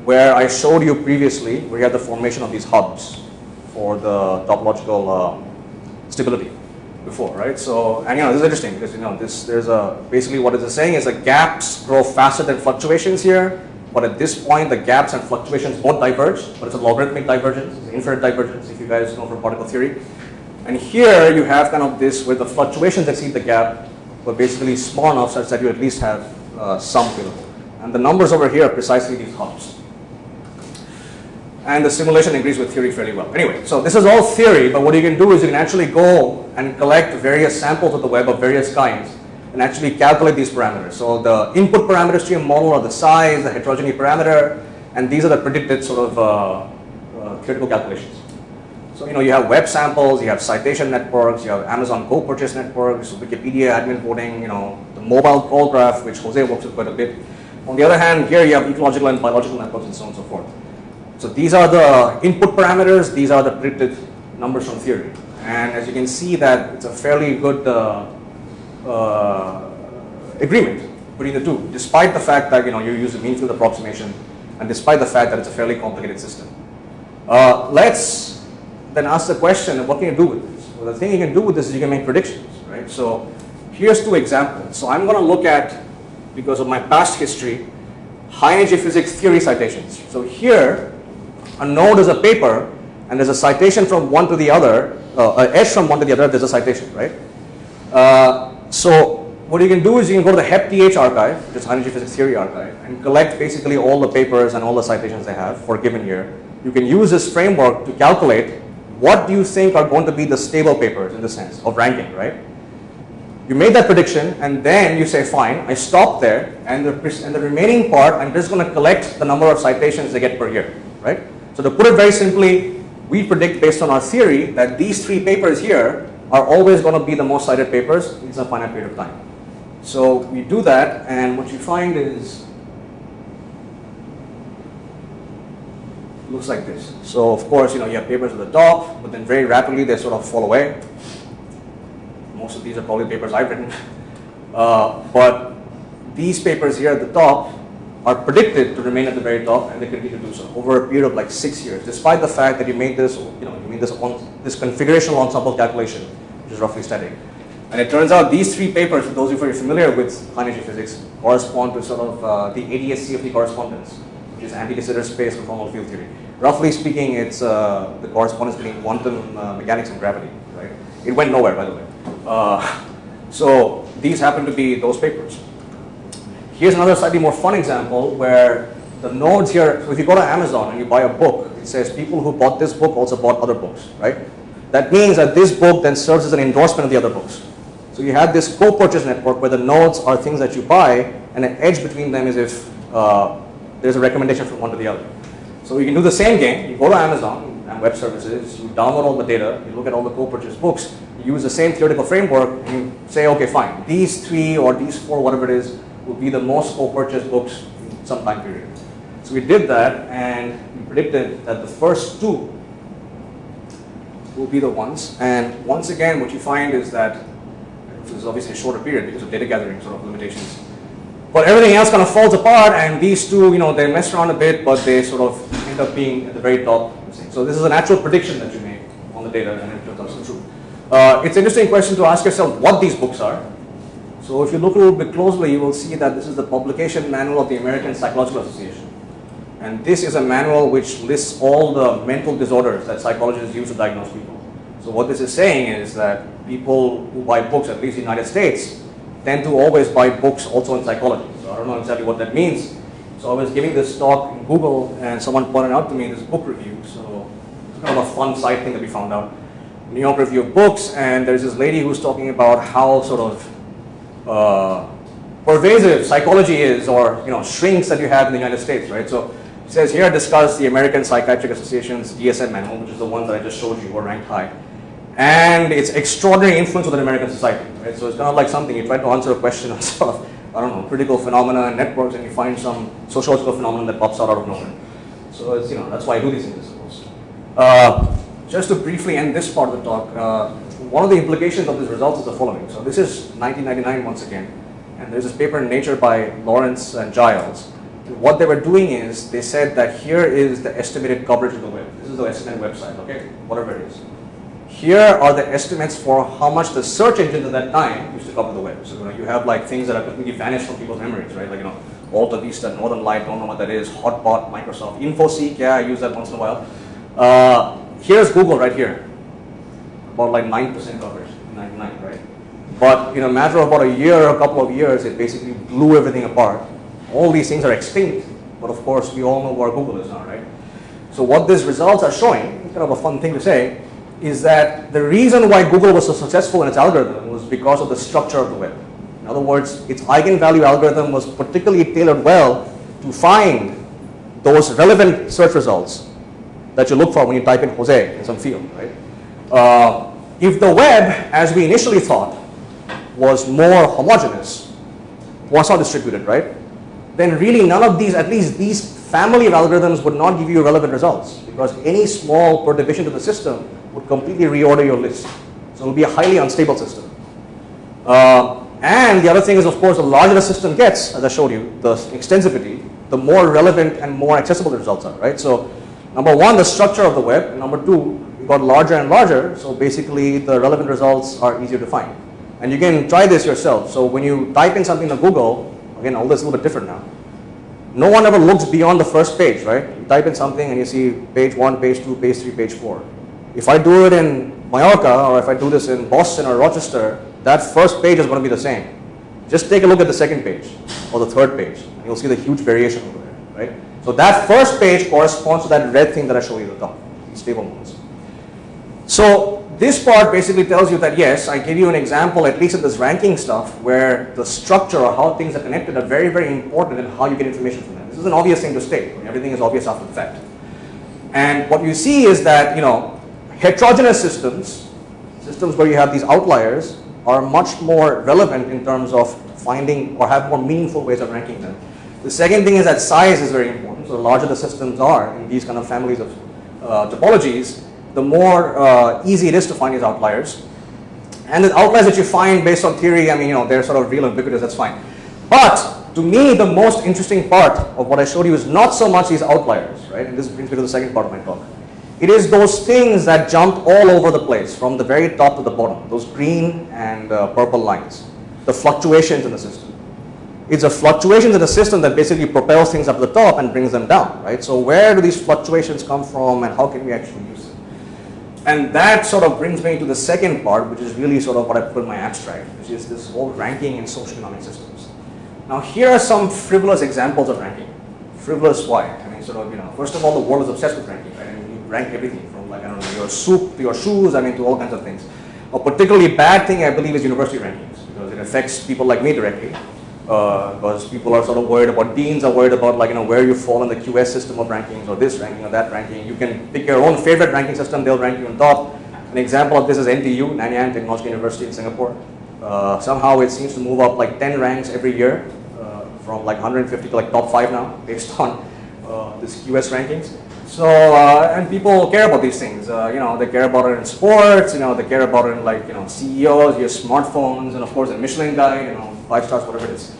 where I showed you previously, where you have the formation of these hubs for the topological stability before, right? So, and this is interesting because there's basically what it is saying is that gaps grow faster than fluctuations here, but at this point the gaps and fluctuations both diverge, but it's a logarithmic divergence, it's an infinite divergence, if you guys know from particle theory. And here you have kind of this where the fluctuations exceed the gap, but basically small enough such that you at least have some available. And the numbers over here are precisely these hubs. And the simulation agrees with theory fairly well. Anyway, so this is all theory, but what you can do is you can actually go and collect various samples of the web of various kinds and actually calculate these parameters. So the input parameters to your model are the size, the heterogeneity parameter, and these are the predicted sort of theoretical calculations. So you have web samples, you have citation networks, you have Amazon Go purchase networks, Wikipedia admin voting, the mobile call graph, which Jose works with quite a bit. On the other hand, here you have ecological and biological networks and so on and so forth. So these are the input parameters, these are the predicted numbers from theory. And as you can see that it's a fairly good agreement between the two, despite the fact that you use a mean field approximation and despite the fact that it's a fairly complicated system. Let's then ask the question, what can you do with this? Well, the thing you can do with this is you can make predictions, right? So here's two examples. So I'm going to look at, because of my past history, high energy physics theory citations. So here, a node is a paper, and there's a citation from one to the other, an edge from one to the other, there's a citation, right? So what you can do is you can go to the HEP-TH archive, which is high energy physics theory archive, and collect basically all the papers and all the citations they have for a given year. You can use this framework to calculate what do you think are going to be the stable papers in the sense of ranking, right? You made that prediction, and then you say, fine, I stop there, and the remaining part, I'm just going to collect the number of citations they get per year, right? So to put it very simply, we predict based on our theory that these three papers here are always going to be the most cited papers in some finite period of time. So we do that, and what you find is, looks like this. So of course, you have papers at the top, but then very rapidly they sort of fall away. Most of these are probably papers I've written. But these papers here at the top are predicted to remain at the very top, and they continue to do so over a period of like 6 years, despite the fact that you made this, this configurational ensemble calculation, which is roughly static. And it turns out these three papers, for those of you who are familiar with high energy physics, correspond to sort of the ADS-CFT correspondence, which is anti-de Sitter space conformal field theory. Roughly speaking, it's the correspondence between quantum mechanics and gravity, right? It went nowhere, by the way. So these happen to be those papers. Here's another slightly more fun example where the nodes here, so if you go to Amazon and you buy a book, it says people who bought this book also bought other books, right? That means that this book then serves as an endorsement of the other books. So you have this co-purchase network where the nodes are things that you buy, and an edge between them is if there's a recommendation from one to the other. So you can do the same game. You go to Amazon and web services, you download all the data, you look at all the co-purchase books, you use the same theoretical framework, and you say, okay, fine, these three or these four, whatever it is, will be the most co-purchase books in some time period. So we did that, and we predicted that the first two will be the ones. And once again, what you find is that this is obviously a shorter period because of data gathering sort of limitations. But everything else kind of falls apart, and these two, they mess around a bit, but they sort of end up being at the very top. So this is an actual prediction that you make on the data, and it turns out to be true. It's an interesting question to ask yourself what these books are. So if you look a little bit closely, you will see that this is the publication manual of the American Psychological Association. And this is a manual which lists all the mental disorders that psychologists use to diagnose people. So what this is saying is that people who buy books, at least in the United States, tend to always buy books also in psychology. So I don't know exactly what that means. So I was giving this talk in Google, and someone pointed out to me this book review. So it's kind of a fun side thing that we found out. New York Review of Books, and there's this lady who's talking about how sort of pervasive psychology is, or shrinks that you have in the United States, right? So it says here, discuss the American Psychiatric Association's DSM manual, which is the one that I just showed you, or ranked high, and its extraordinary influence on American society, right? So it's kind of like something you try to answer a question on sort of, I don't know, critical phenomena and networks, and you find some sociological phenomenon that pops out of nowhere. So it's that's why I do these things, I suppose. Just to briefly end this part of the talk, one of the implications of these results is the following. So this is 1999 once again, and there's this paper in Nature by Lawrence and Giles. And what they were doing is they said that here is the estimated coverage of the web. This is the estimated website, okay, whatever it is. Here are the estimates for how much the search engines at that time used to cover the web. So you have like things that have completely vanished from people's memories, right? Like Alta Vista, Northern Light, don't know what that is, Hotbot, Microsoft, InfoSeek, yeah, I use that once in a while. Here's Google right here, about like 9% coverage, 99, right? But in a matter of about a year, a couple of years, it basically blew everything apart. All these things are extinct, but of course we all know where Google is now, right? So what these results are showing, kind of a fun thing to say, is that the reason why Google was so successful in its algorithm was because of the structure of the web. In other words, its eigenvalue algorithm was particularly tailored well to find those relevant search results that you look for when you type in Jose in some field, right? If the web, as we initially thought, was more homogeneous, Poisson distributed, right? Then really none of these, at least these family of algorithms, would not give you relevant results, because any small perturbation to the system would completely reorder your list. So it will be a highly unstable system. And the other thing is, of course, the larger the system gets, as I showed you, the extensivity, the more relevant and more accessible the results are, right? So number one, the structure of the web. And number two, it got larger and larger, so basically the relevant results are easier to find. And you can try this yourself. So when you type in something to Google, again, all this is a little bit different now. No one ever looks beyond the first page, right? You type in something and you see page 1, page 2, page 3, page 4. If I do it in Mallorca, or if I do this in Boston or Rochester, that first page is going to be the same. Just take a look at the second page or the third page, and you'll see the huge variation over there, right? So that first page corresponds to that red thing that I showed you at the top, stable modes. So this part basically tells you that yes, I give you an example, at least in this ranking stuff, where the structure or how things are connected are very, very important in how you get information from them. This is an obvious thing to state. Everything is obvious after the fact. And what you see is that, heterogeneous systems where you have these outliers, are much more relevant in terms of finding or have more meaningful ways of ranking them. The second thing is that size is very important. So the larger the systems are in these kind of families of topologies, the more easy it is to find these outliers. And the outliers that you find based on theory, they're sort of real and ubiquitous, that's fine. But to me, the most interesting part of what I showed you is not so much these outliers, right? And this brings me to the second part of my talk, It is those things that jump all over the place, from the very top to the bottom, those green and purple lines, the fluctuations in the system. It's the fluctuations in the system that basically propels things up to the top and brings them down, right? So where do these fluctuations come from, and how can we actually use them? And that sort of brings me to the second part, which is really sort of what I put in my abstract, which is this whole ranking in socio-economic systems. Now here are some frivolous examples of ranking. Frivolous why? I mean, sort of, first of all, the world is obsessed with ranking, right? I mean, you rank everything from, like, I don't know, your soup to your shoes, I mean, to all kinds of things. A particularly bad thing, I believe, is university rankings, because it affects people like me directly. Because people are sort of worried about, deans are worried about, like, where you fall in the QS system of rankings, or this ranking or that ranking. You can pick your own favorite ranking system, they'll rank you on top. An example of this is NTU, Nanyang Technological University in Singapore. Somehow it seems to move up like 10 ranks every year, from like 150 to like top 5 now, based on this QS rankings. So, and people care about these things. They care about it in sports, they care about it in, like, CEOs, your smartphones, and of course a Michelin guide, 5 stars, whatever it is.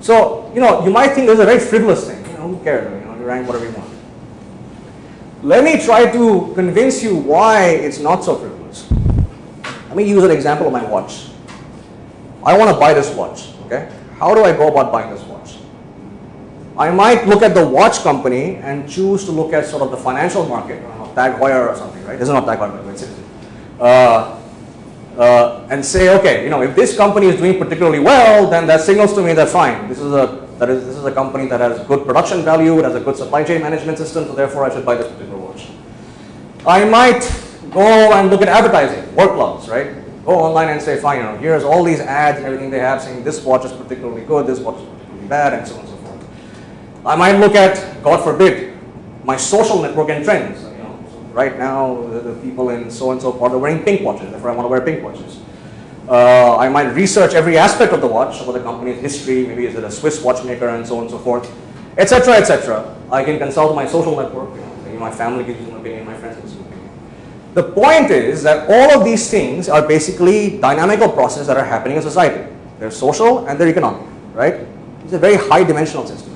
So, you might think this is a very frivolous thing. Who cares? You rank whatever you want. Let me try to convince you why it's not so frivolous. Let me use an example of my watch. I want to buy this watch, okay? How do I go about buying this watch? I might look at the watch company and choose to look at sort of the financial market, Tag Heuer or something, right? This is not Tag Heuer, but it's and say, okay, if this company is doing particularly well, then that signals to me that fine, this is a company that has good production value, it has a good supply chain management system, so therefore I should buy this particular watch. I might go and look at advertising, workflows, right? Go online and say, fine, here's all these ads and everything they have saying this watch is particularly good, this watch is particularly bad, and so on and so forth. I might look at, God forbid, my social network and trends. Right now, the people in so-and-so part are wearing pink watches, therefore I want to wear pink watches. I might research every aspect of the watch, about the company's history, maybe is it a Swiss watchmaker, and so on and so forth, etc., etc. I can consult my social network, maybe my family gives me an opinion, my friends give me an opinion. The point is that all of these things are basically dynamical processes that are happening in society. They're social and they're economic, right? It's a very high dimensional system.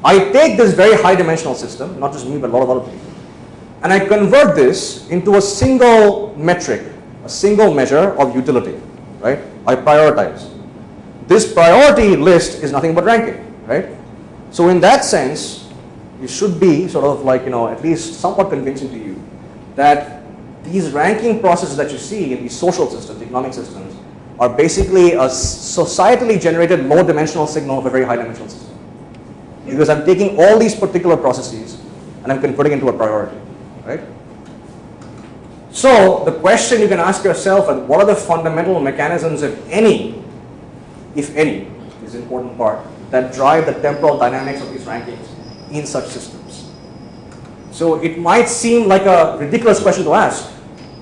I take this very high dimensional system, not just me, but a lot of other people, and I convert this into a single metric, a single measure of utility, right? I prioritize. This priority list is nothing but ranking, right? So in that sense, it should be sort of like, at least somewhat convincing to you that these ranking processes that you see in these social systems, economic systems, are basically a societally generated low dimensional signal of a very high dimensional system. Because I'm taking all these particular processes and I'm converting into a priority. Right? So the question you can ask yourself is, what are the fundamental mechanisms, if any, is the important part, that drive the temporal dynamics of these rankings in such systems? So it might seem like a ridiculous question to ask,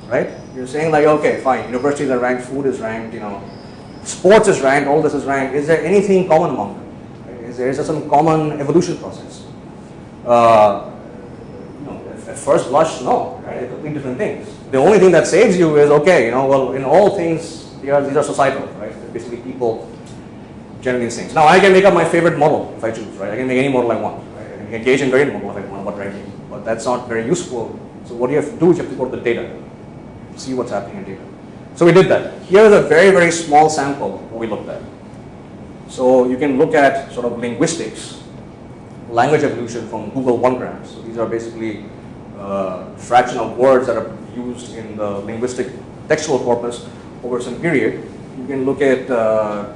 right? You're saying like, okay, fine, universities are ranked, food is ranked, sports is ranked, all this is ranked. Is there anything common among them? Right? Is there some common evolution process? At first blush, no, right? They're completely different things. The only thing that saves you is, okay, well, in all things, these are societal, right? They're basically people generate these things. Now, I can make up my favorite model if I choose, right? I can make any model I want, right? I can engage in very model if I want about ranking, but that's not very useful. So what you have to do is you have to go to the data, see what's happening in data. So we did that. Here is a very, very small sample of what we looked at. So you can look at sort of linguistics, language evolution from Google One Grams. So these are basically fraction of words that are used in the linguistic textual corpus over some period. You can look at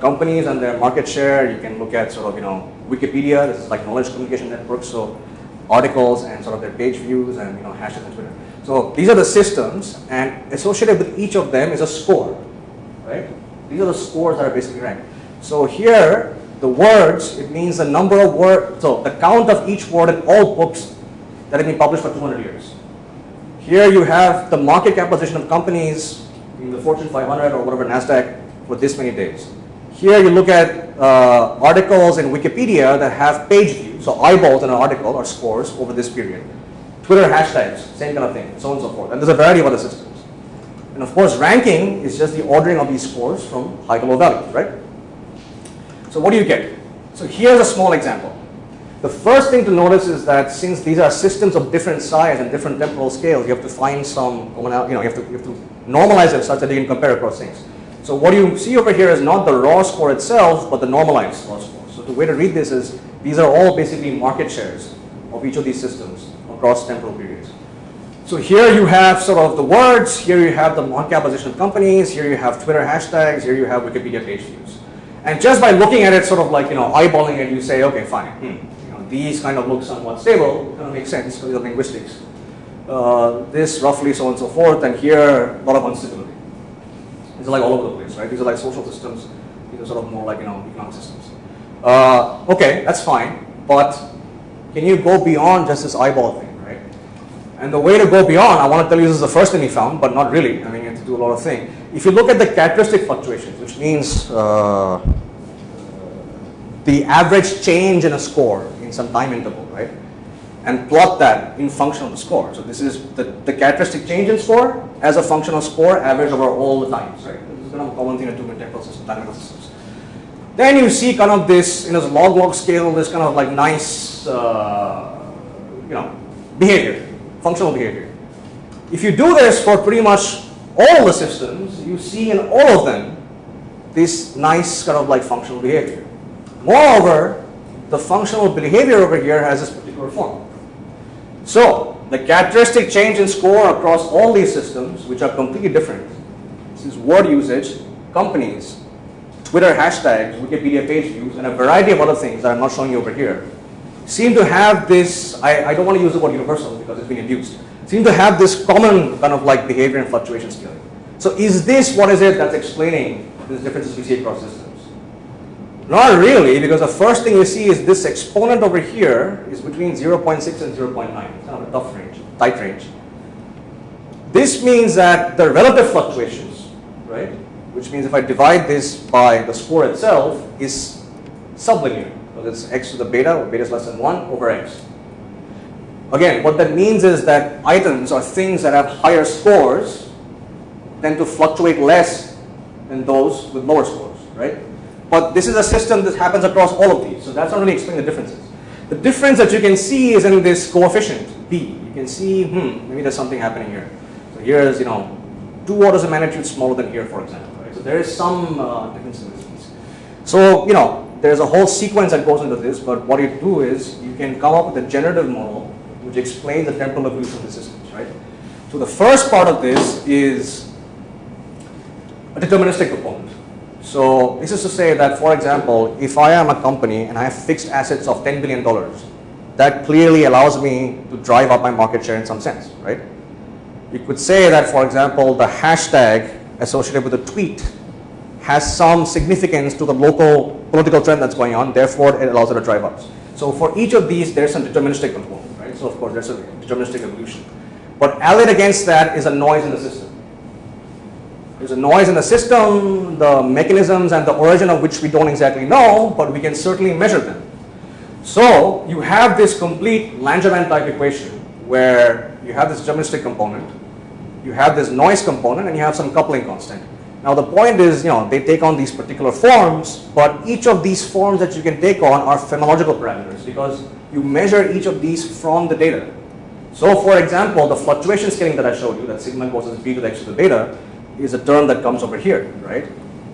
companies and their market share. You can look at sort of, Wikipedia. This is like knowledge communication networks. So articles and sort of their page views and, hashtags on Twitter. So these are the systems, and associated with each of them is a score, right? These are the scores that are basically ranked. So here, the words, it means the number of words, so the count of each word in all books that have been published for 200 years. Here you have the market capitalization of companies in the Fortune 500 or whatever, NASDAQ, for this many days. Here you look at articles in Wikipedia that have page views, so eyeballs in an article or scores over this period. Twitter hashtags, same kind of thing, so on and so forth. And there's a variety of other systems. And of course, ranking is just the ordering of these scores from high to low values, right? So what do you get? So here's a small example. The first thing to notice is that since these are systems of different size and different temporal scales, you have to find some commonality, you have to normalize them such that you can compare across things. So what you see over here is not the raw score itself, but the normalized raw score. So the way to read this is these are all basically market shares of each of these systems across temporal periods. So here you have sort of the words, here you have the market capitalization of companies, here you have Twitter hashtags, here you have Wikipedia page views. And just by looking at it sort of like, eyeballing it, you say, okay, fine, these kind of look somewhat stable, it kind of makes sense because of linguistics. This roughly so on and so forth, and here a lot of instability. These are like all over the place, right? These are like social systems, these are sort of more like economic systems. Okay, that's fine, but can you go beyond just this eyeball thing, right? And the way to go beyond, I want to tell you this is the first thing we found, but not really. I mean, you have to do a lot of things. If you look at the characteristic fluctuations, which means the average change in a score in some time interval, right? And plot that in function of the score. So this is the characteristic change in score as a function of score averaged over all the times, right? This is kind of a common thing to do in temporal systems, dynamical systems. Then you see kind of this, in this log scale, this kind of like nice, behavior, functional behavior. If you do this for pretty much all the systems, you see in all of them this nice kind of like functional behavior. Moreover, the functional behavior over here has this particular form. So, the characteristic change in score across all these systems, which are completely different, this is word usage, companies, Twitter hashtags, Wikipedia page views, and a variety of other things that I'm not showing you over here, seem to have this, I don't want to use the word universal because it's been abused, seem to have this common kind of like behavior and fluctuation scaling. So is this what is it that's explaining these differences we see across systems? Not really, because the first thing you see is this exponent over here is between 0.6 and 0.9. It's kind of a tough range, tight range. This means that the relative fluctuations, right, which means if I divide this by the score itself, is sublinear. Because it's x to the beta, or beta is less than 1, over x. Again, what that means is that items or things that have higher scores tend to fluctuate less than those with lower scores, right? But this is a system that happens across all of these, so that's not really explaining the differences. The difference that you can see is in this coefficient, b. You can see, maybe there's something happening here. So here is, 2 orders of magnitude smaller than here, for example, right? So there is some difference in this piece. So, there's a whole sequence that goes into this, but what you do is you can come up with a generative model which explains the temporal evolution of the systems, right? So the first part of this is a deterministic component. So this is to say that, for example, if I am a company and I have fixed assets of $10 billion, that clearly allows me to drive up my market share in some sense, right? You could say that, for example, the hashtag associated with a tweet has some significance to the local political trend that's going on, therefore it allows it to drive up. So for each of these, there's some deterministic component, right? So of course, there's a deterministic evolution. But allied against that is a noise in the system. There's a noise in the system, the mechanisms and the origin of which we don't exactly know, but we can certainly measure them. So you have this complete Langevin type equation where you have this deterministic component, you have this noise component, and you have some coupling constant. Now the point is, they take on these particular forms, but each of these forms that you can take on are phenomenological parameters because you measure each of these from the data. So for example, the fluctuation scaling that I showed you, that sigma equals b to the x to the beta, is a term that comes over here, right?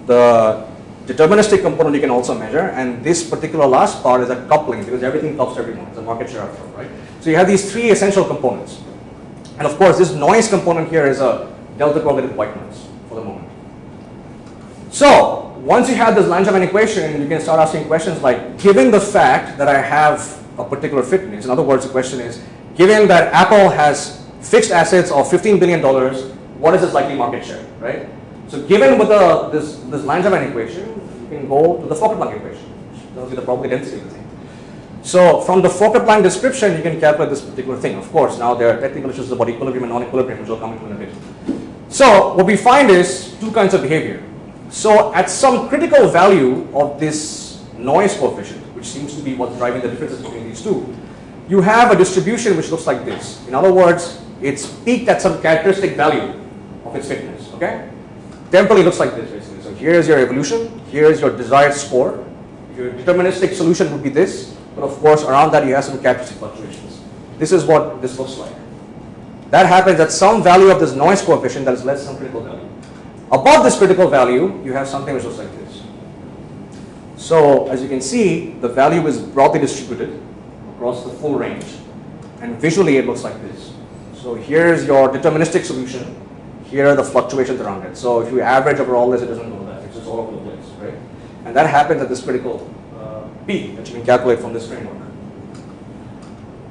The deterministic component you can also measure, and this particular last part is a coupling because everything couples to everyone. It's a market share outflow, right? So you have these three essential components. And of course, this noise component here is a delta correlated white noise for the moment. So once you have this Langevin equation, you can start asking questions like, given the fact that I have a particular fitness, in other words, the question is, given that Apple has fixed assets of $15 billion, what is its likely market share, right? So given with this Langevin equation, you can go to the Fokker-Planck equation, which tells you the probability density of the thing. So from the Fokker-Planck description, you can calculate this particular thing. Of course, now there are technical issues about equilibrium and non-equilibrium, which will come into in a bit. So what we find is two kinds of behavior. So at some critical value of this noise coefficient, which seems to be what's driving the differences between these two, you have a distribution which looks like this. In other words, it's peaked at some characteristic value of its fitness, okay? Temporally looks like this, basically. So here's your evolution, here's your desired score. Your deterministic solution would be this, but of course around that you have some characteristic fluctuations. This is what this looks like. That happens at some value of this noise coefficient that is less than some critical value. Above this critical value, you have something which looks like this. So as you can see, the value is broadly distributed across the full range, and visually it looks like this. So here's your deterministic solution. Here are the fluctuations around it. So if you average over all this, it doesn't go that. It's just all over the place, right? And that happens at this critical P that you can calculate from this framework.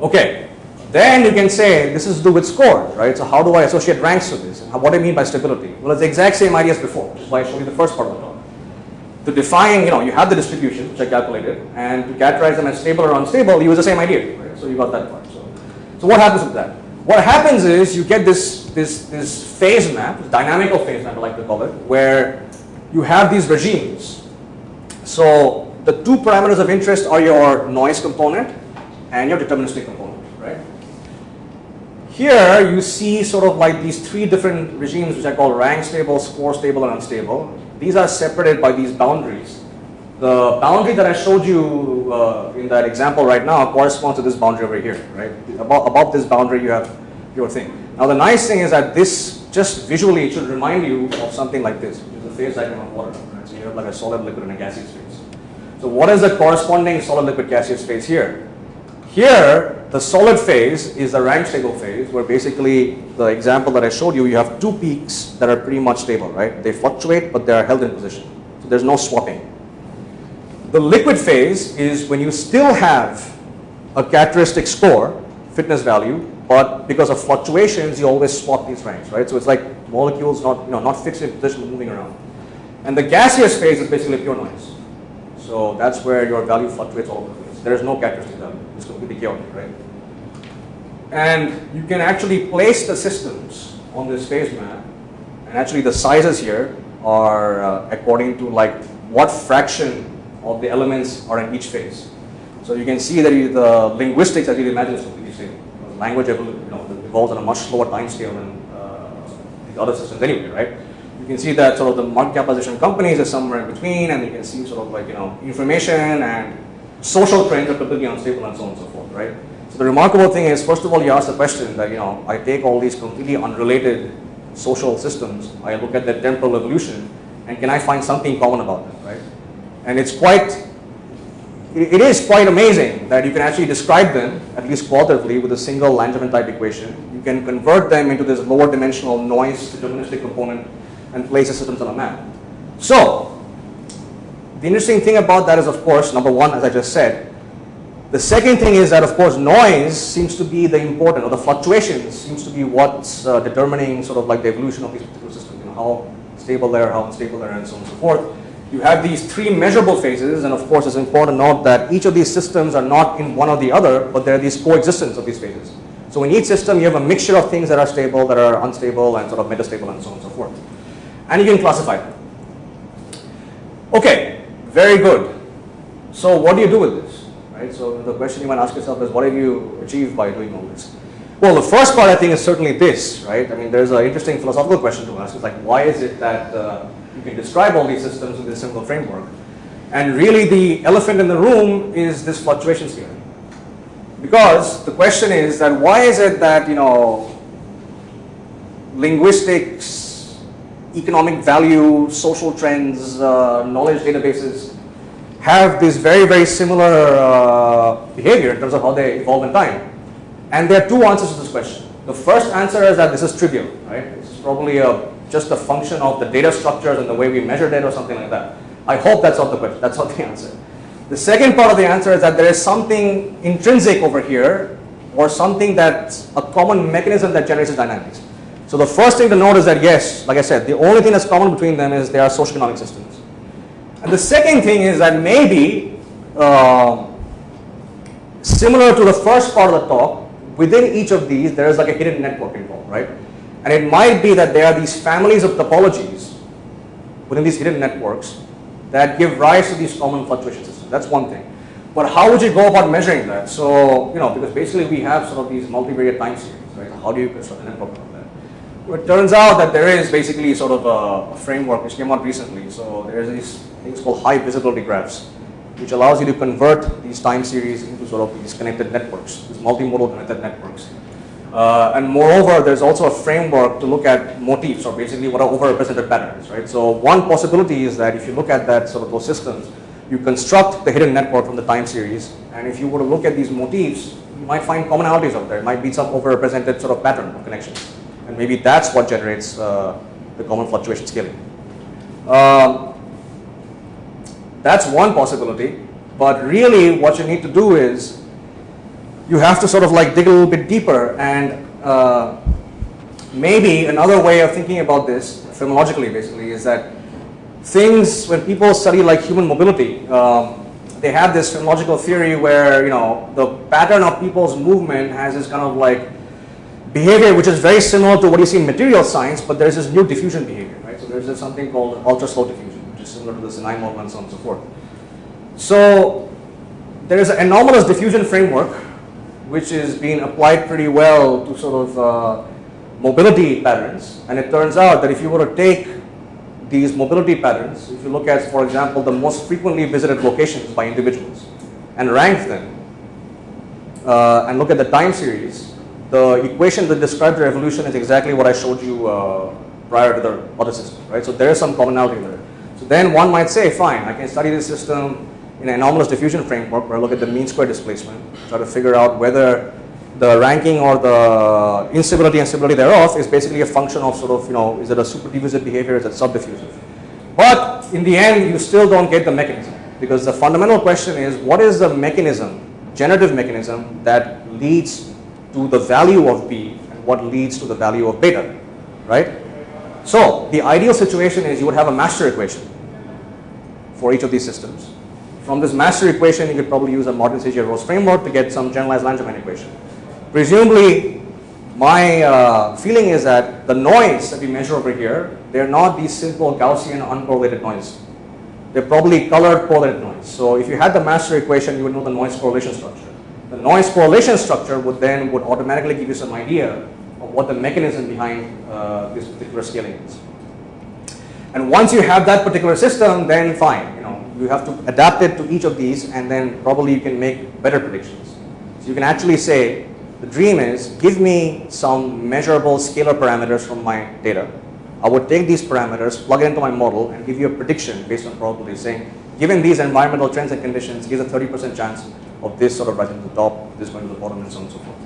Okay, then you can say this is to do with score, right? So how do I associate ranks to this? And what do I mean by stability? Well, it's the exact same idea as before, which is why I showed you the first part of the talk. To define, you have the distribution, which I calculated, and to characterize them as stable or unstable, you use the same idea, right? So you got that part. So what happens with that? What happens is you get this phase map, this dynamical phase map, I like to call it, where you have these regimes. So the two parameters of interest are your noise component and your deterministic component, right? Here you see sort of like these three different regimes, which I call rank stable, score stable, and unstable. These are separated by these boundaries. The boundary that I showed you in that example right now corresponds to this boundary over here, right? Above this boundary you have your thing. Now the nice thing is that this, just visually, it should remind you of something like this, which is a phase diagram of water, right? So you have like a solid, liquid, and a gaseous phase. So what is the corresponding solid, liquid, gaseous phase here? Here, the solid phase is the rank stable phase, where basically the example that I showed you, you have two peaks that are pretty much stable, right? They fluctuate, but they are held in position. So there's no swapping. The liquid phase is when you still have a characteristic score, fitness value, but because of fluctuations, you always swap these ranks, right? So it's like molecules not fixed in position, moving around. And the gaseous phase is basically pure noise. So that's where your value fluctuates all over the place. There is no characteristic value. It's completely chaotic, right? And you can actually place the systems on this phase map, and actually the sizes here are according to like what fraction of the elements are in each phase. So you can see that the linguistics, as you imagine, is completely stable. Language evolves on a much slower time scale than these other systems anyway, right? You can see that sort of the market capitalization companies are somewhere in between, and you can see sort of like, information and social trends are completely unstable and so on and so forth, right? So the remarkable thing is, first of all, you ask the question that, I take all these completely unrelated social systems, I look at their temporal evolution, and can I find something common about them, right? And it is quite amazing that you can actually describe them, at least qualitatively, with a single Langevin type equation. You can convert them into this lower dimensional noise deterministic component and place the systems on a map. So, the interesting thing about that is, of course, number one, as I just said, the second thing is that, of course, noise seems to be the important, or the fluctuations seems to be what's determining sort of like the evolution of these particular systems, how stable they are, how unstable they are, and so on and so forth. You have these three measurable phases, and of course it's important to note that each of these systems are not in one or the other, but there are these coexistence of these phases. So in each system you have a mixture of things that are stable, that are unstable, and sort of metastable, and so on and so forth. And you can classify them. Okay, very good. So what do you do with this? Right? So the question you might ask yourself is, what have you achieved by doing all this? Well, the first part I think is certainly this, right? I mean, there's an interesting philosophical question to ask. It's like, why is it that you can describe all these systems in this simple framework? And really the elephant in the room is this fluctuation scaling. Because the question is that why is it that, linguistics, economic value, social trends, knowledge databases have this very, very similar behavior in terms of how they evolve in time? And there are two answers to this question. The first answer is that this is trivial, right? This is probably just a function of the data structures and the way we measure data or something like that. I hope that's not the question. That's not the answer. The second part of the answer is that there is something intrinsic over here, or something that's a common mechanism that generates dynamics. So the first thing to note is that yes, like I said, the only thing that's common between them is they are socio-economic systems. And the second thing is that maybe, similar to the first part of the talk, within each of these there is like a hidden network involved, right? And it might be that there are these families of topologies within these hidden networks that give rise to these common fluctuation systems. That's one thing. But how would you go about measuring that? So, because basically we have sort of these multivariate time series, right? How do you construct a network of that? Well, it turns out that there is basically sort of a framework which came out recently. So there's these things called high visibility graphs. which allows you to convert these time series into sort of these connected networks, these multimodal connected networks. And moreover, there's also a framework to look at motifs, or basically what are overrepresented patterns, right? So one possibility is that if you look at that sort of those systems, you construct the hidden network from the time series, and if you were to look at these motifs, you might find commonalities out there. It might be some overrepresented sort of pattern of connections, and maybe that's what generates the common fluctuation scaling. That's one possibility, but really what you need to do is you have to sort of like dig a little bit deeper, and maybe another way of thinking about this, phenomenologically basically, is that things, when people study like human mobility, they have this phenomenological theory where, you know, the pattern of people's movement has this kind of like behavior which is very similar to what you see in material science, but there's this new diffusion behavior, right? So there's something called ultra slow diffusion, which is similar to the Sinai model and so on and so forth. So there is an anomalous diffusion framework which is being applied pretty well to sort of mobility patterns, and it turns out that if you were to take these mobility patterns, if you look at, for example, the most frequently visited locations by individuals and rank them and look at the time series, the equation that describes their evolution is exactly what I showed you prior to the other system, right? So there is some commonality there. So then one might say, fine, I can study this system in an anomalous diffusion framework where I look at the mean square displacement, try to figure out whether the ranking or the instability and stability thereof is basically a function of sort of, you know, is it a superdiffusive behavior, is it subdiffusive? But in the end, you still don't get the mechanism, because the fundamental question is, what is the mechanism, generative mechanism, that leads to the value of B and what leads to the value of beta, right? So the ideal situation is you would have a master equation for each of these systems. From this master equation, you could probably use a Martin-Ségier-Rose framework to get some generalized Langevin equation. Presumably, my feeling is that the noise that we measure over here, they're not these simple Gaussian uncorrelated noise. They're probably colored correlated noise. So if you had the master equation, you would know the noise correlation structure. The noise correlation structure would automatically give you some idea of what the mechanism behind this particular scaling is. And once you have that particular system, then fine, you have to adapt it to each of these, and then probably you can make better predictions. So you can actually say, the dream is, give me some measurable scalar parameters from my data. I would take these parameters, plug it into my model, and give you a prediction based on probability, saying, given these environmental trends and conditions, here's a 30% chance of this sort of rising to the top, this going to the bottom, and so on and so forth.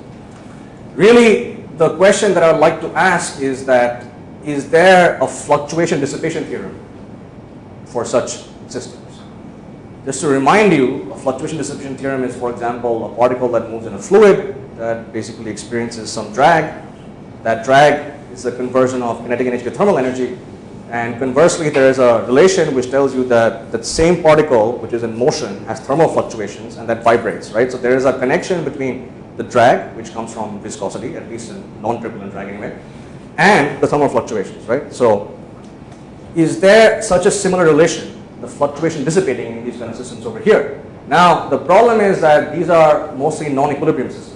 Really, the question that I would like to ask is that, is there a fluctuation dissipation theorem for such systems? Just to remind you, a fluctuation dissipation theorem is, for example, a particle that moves in a fluid that basically experiences some drag. That drag is a conversion of kinetic energy to thermal energy. And conversely, there is a relation which tells you that that same particle, which is in motion, has thermal fluctuations and that vibrates, right? So there is a connection between the drag, which comes from viscosity, at least in non-turbulent drag anyway, and the thermal fluctuations, right? So is there such a similar relation, the fluctuation dissipating in these kind of systems over here? Now, the problem is that these are mostly non-equilibrium systems.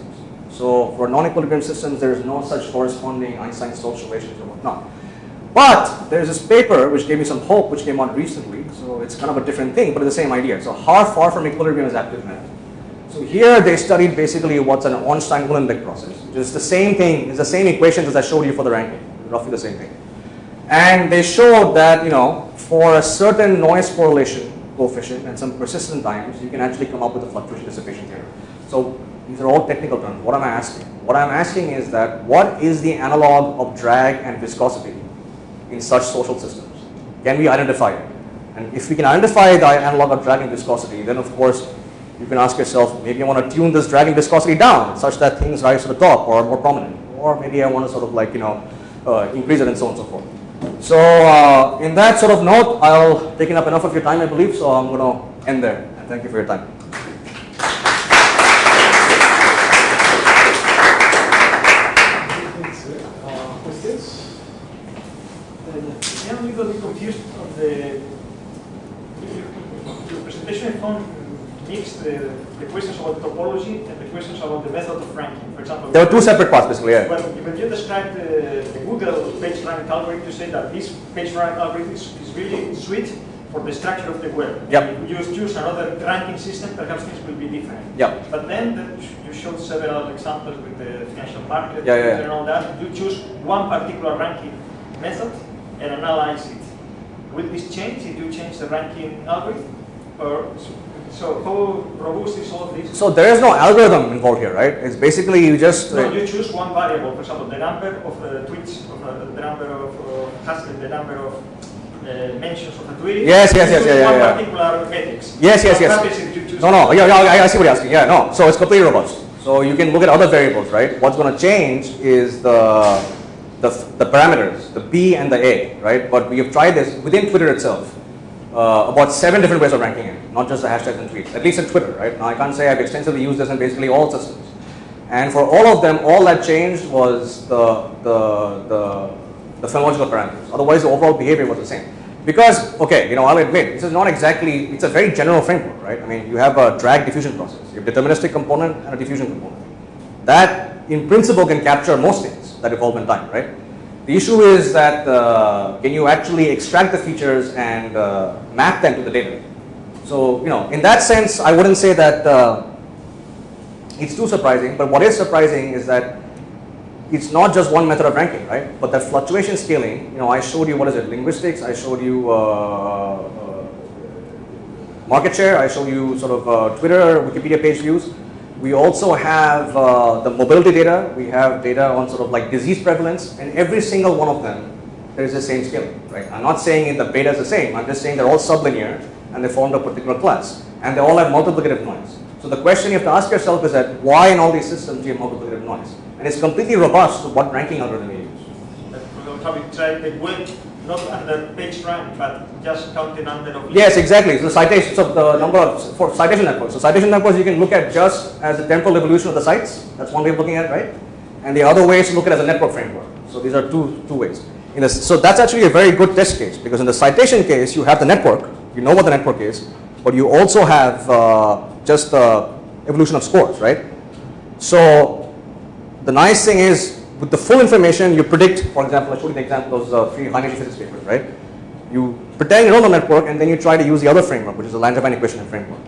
So for non-equilibrium systems, there is no such corresponding Einstein-Stokes relations or whatnot. But there's this paper which gave me some hope, which came out recently. So it's kind of a different thing, but it's the same idea. So how far from equilibrium is active matter? So here they studied basically what's an Ornstein-Uhlenbeck process, which is the same thing, it's the same equations as I showed you for the ranking, roughly the same thing. And they showed that, for a certain noise correlation coefficient and some persistent times, you can actually come up with a fluctuation dissipation theorem. So these are all technical terms. What am I asking? What I'm asking is that what is the analog of drag and viscosity in such social systems? Can we identify it? And if we can identify the analog of drag and viscosity, then of course you can ask yourself, maybe I want to tune this drag and viscosity down such that things rise to the top or are more prominent. Or maybe I want to sort of like, increase it and so on and so forth. So in that sort of note, I'll taken up enough of your time, I believe, so I'm going to end there. And thank you for your time. Questions? I'm a little bit confused on the presentation. I found mixed the questions about topology and the questions about the method of ranking. For example, there were two separate parts, basically. Yeah. When you described the Google PageRank algorithm, you say that this PageRank algorithm is really sweet for the structure of the web. Yep. If you choose another ranking system, perhaps things will be different. Yep. But then you showed several examples with the financial market Yeah. and all that. You choose one particular ranking method and analyze it. Will this change if you change the ranking algorithm? Or so how robust is all this? So there is no algorithm involved here, right? It's basically you just... No, you choose one variable, for example, the number of tweets, the number of hashtags, the number of mentions of a tweet. Yes. One particular metrics. Yes. What happens if you choose No, yeah, I see what you're asking. Yeah, no. So it's completely robust. So you can look at other variables, right? What's going to change is the parameters, the B and the A, right? But we have tried this within Twitter itself. About 7 different ways of ranking it, not just the hashtags and tweets, at least in Twitter, right? Now I can't say I've extensively used this in basically all systems. And for all of them, all that changed was the phonological parameters. Otherwise, the overall behavior was the same. Because, okay, I'll admit, this is not exactly, it's a very general framework, right? I mean, you have a drag diffusion process. You have deterministic component and a diffusion component. That, in principle, can capture most things that evolve in time, right? The issue is that can you actually extract the features and map them to the data? So, in that sense, I wouldn't say that it's too surprising, but what is surprising is that it's not just one method of ranking, right? But that fluctuation scaling, I showed you, what is it, linguistics, I showed you market share, I showed you sort of Twitter, Wikipedia page views. We also have the mobility data, we have data on sort of like disease prevalence, and every single one of them, there is the same scaling, right? I'm not saying the beta is the same, I'm just saying they're all sublinear and they formed a particular class, and they all have multiplicative noise. So the question you have to ask yourself is that why in all these systems do you have multiplicative noise? And it's completely robust to what ranking algorithm you use. Have you tried the web, not under Pagerank, but just counting number of... Yes, exactly. So citation, so the number of, for citation networks. So citation networks you can look at just as the temporal evolution of the sites. That's one way of looking at it, right? And the other way is to look at it as a network framework. So these are two ways. So that's actually a very good test case, because in the citation case, you have the network, you know what the network is, but you also have just the evolution of scores, right? So the nice thing is, with the full information, you predict, for example, I showed you the example of those 3 high-energy physics papers, right? You pretend you know the network, and then you try to use the other framework, which is the Langevin equation framework.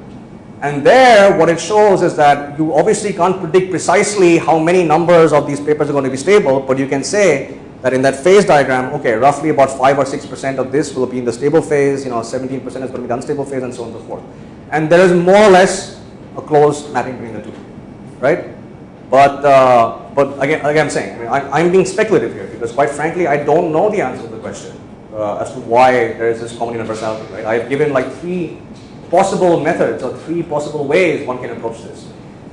And there, what it shows is that you obviously can't predict precisely how many numbers of these papers are going to be stable, but you can say that in that phase diagram, okay, roughly about 5 or 6% of this will be in the stable phase, 17% is going to be the unstable phase, and so on and so forth. And there is more or less a close mapping between the two, right? But again, I'm saying, I'm being speculative here, because quite frankly, I don't know the answer to the question as to why there is this common universality, right? I've given like 3 possible methods or 3 possible ways one can approach this.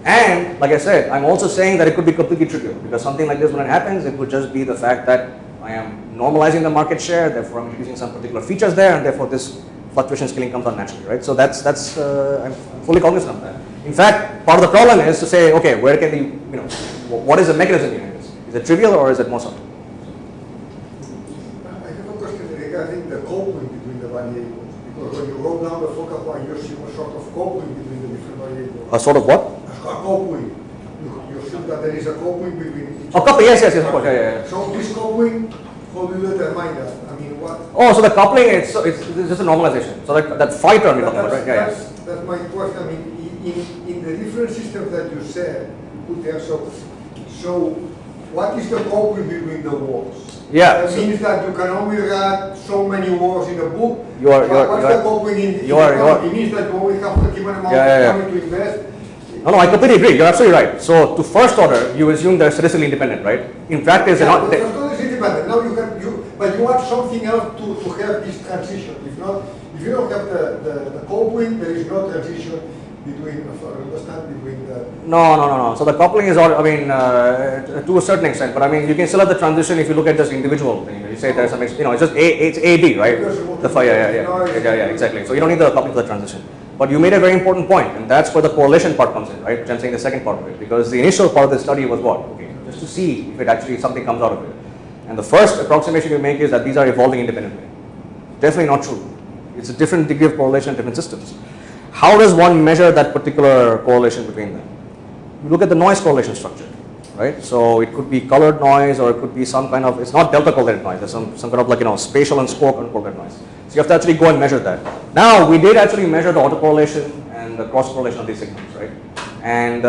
And like I said, I'm also saying that it could be completely trivial, because something like this, when it happens, it would just be the fact that I am normalizing the market share, therefore I'm using some particular features there, and therefore this fluctuation scaling comes on naturally, right? So that's I'm fully cognizant of that. In fact, part of the problem is to say, okay, where can the, what is the mechanism behind this? Is it trivial or is it more subtle? I have a question regarding the coupling between the variables. Because when you wrote down the focal point, you assume a sort of coupling between the different variables. A sort of what? A coupling. You assume that there is a coupling between each Oh, coupling, yes, of course, yeah. So this coupling, how do you determine that? I mean, what? Oh, so the coupling, it's just a normalization. So that phi term you're talking about, right? Yeah. That's my question. I mean, in the different systems that you said, put there, so what is the coupling between the words? Yeah. That means that you can only write so many words in a book. What's the coupling in the economy? It means that you only have a given amount of money to invest. No, I completely agree. You're absolutely right. So to first order, you assume they're statistically independent, right? In practice, they're not. First order is independent. Now but you want something else to have this transition. If you don't have the coupling, there is no transition between the. No. So the coupling is all, to a certain extent, but you can still have the transition if you look at just individual thing. You say there's some, it's just it's AB, right? Yeah, exactly. So you don't need the coupling for the transition. But you made a very important point, and that's where the correlation part comes in, right? Which I'm saying the second part of it, because the initial part of the study was what? Okay, just to see if it actually something comes out of it. And the first approximation you make is that these are evolving independently. Definitely not true. It's a different degree of correlation in different systems. How does one measure that particular correlation between them? You look at the noise correlation structure, right? So it could be colored noise, or it could be some kind of, it's not delta correlated noise, there's some kind of spatial and score correlated noise. So you have to actually go and measure that. Now, we did actually measure the autocorrelation and the cross correlation of these signals, right? And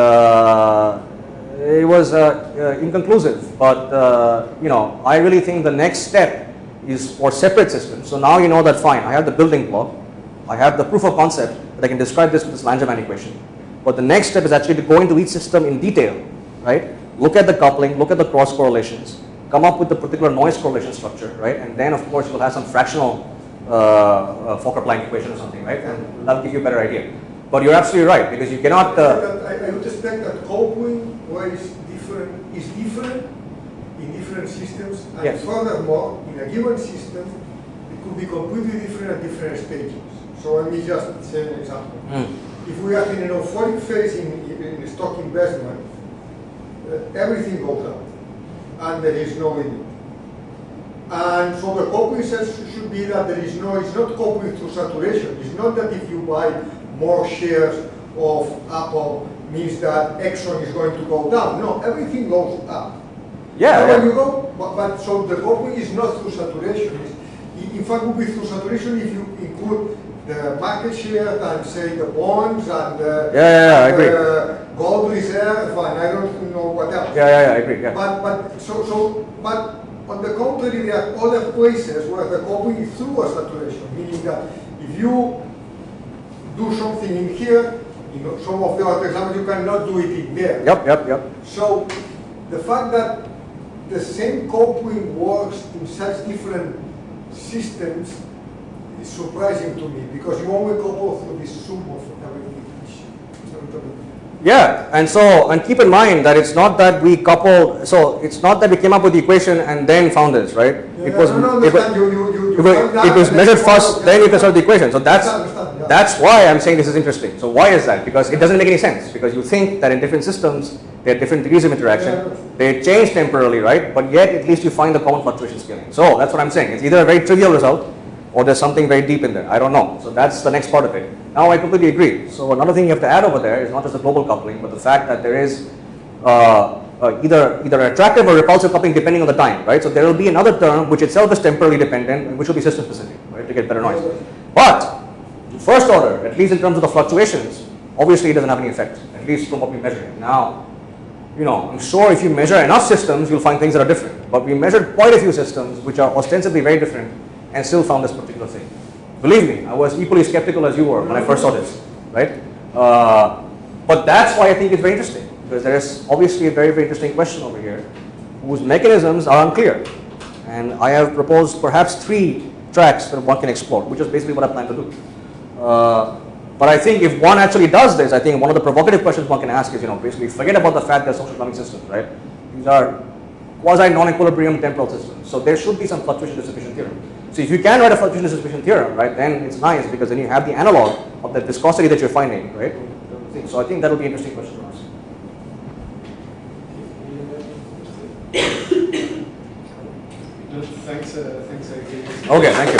it was inconclusive, but you know, I really think the next step is for separate systems. So now you know that fine, I have the building block, I have the proof of concept that I can describe this with this Langevin equation. But the next step is actually to go into each system in detail, right? Look at the coupling, look at the cross correlations, come up with the particular noise correlation structure, right? And then of course you'll have some fractional Fokker-Planck equation or something, right? And that'll give you a better idea. But you're absolutely right, because you cannot... I would expect that coupling is different in different systems, and yes. furthermore, in a given system, it could be completely different at different stages. So let me just say an example. If we are in an euphoric phase in stock investment, everything goes up, and there is no limit. And so the coupling sense should be that there is no, it's not coupling through saturation. It's not that if you buy more shares of Apple means that Exxon is going to go down. No, everything goes up. Yeah. When you go, but so the coupling is not through saturation. In fact, it would be through saturation if you include the market share and say the bonds and the I agree. Gold reserve and I don't know what else. I agree. Yeah. But on the contrary, there are other places where the coupling is through a saturation, meaning that if you do something in here, you know, some of the other examples you cannot do it in there. Yep. So the fact that the same coupling works in such different systems is surprising to me, because you only couple through the sum of everything. Yeah, and keep in mind that it's not that we coupled, so it's not that we came up with the equation and then found this, right? It was measured first, then you can start the equation. So that's why I'm saying this is interesting. So why is that? Because it doesn't make any sense, because you think that in different systems, there are different degrees of interaction, they change temporarily, right? But yet at least you find the common fluctuation scaling. So that's what I'm saying. It's either a very trivial result, or there's something very deep in there. I don't know. So that's the next part of it. Now I completely agree. So another thing you have to add over there is not just the global coupling, but the fact that there is either attractive or repulsive coupling depending on the time, right? So there will be another term which itself is temporally dependent, which will be system specific, right, to get better noise. But first order, at least in terms of the fluctuations, obviously it doesn't have any effect, at least from what we measure. Now, you know, I'm sure if you measure enough systems, you'll find things that are different. But we measured quite a few systems which are ostensibly very different, and still found this particular thing. Believe me, I was equally skeptical as you were when I first saw this, right? But that's why I think it's very interesting, because there is obviously a very, very interesting question over here, whose mechanisms are unclear. And I have proposed perhaps 3 tracks that one can explore, which is basically what I plan to do. But I think if one actually does this, I think one of the provocative questions one can ask is, you know, basically forget about the fact that socio-economic systems, right? These are quasi-non-equilibrium temporal systems. So there should be some fluctuation distribution theorem. So if you can write a fluctuation distribution theorem, right, then it's nice, because then you have the analog of the viscosity that you're finding, right? So I think that will be an interesting question to ask. Thanks again. Okay, thank you.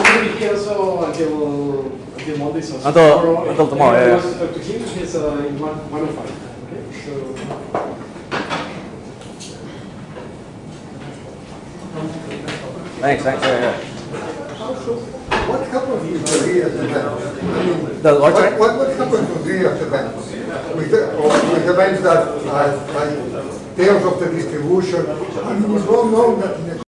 We'll be here also until Monday, so until tomorrow. If Yeah. you want to talk to him, he's in 105. Okay, so. Thanks. Yeah. What happens if the real events? I mean, The what happens with real events? With events that like tails of the distribution. I mean, it's well known that in a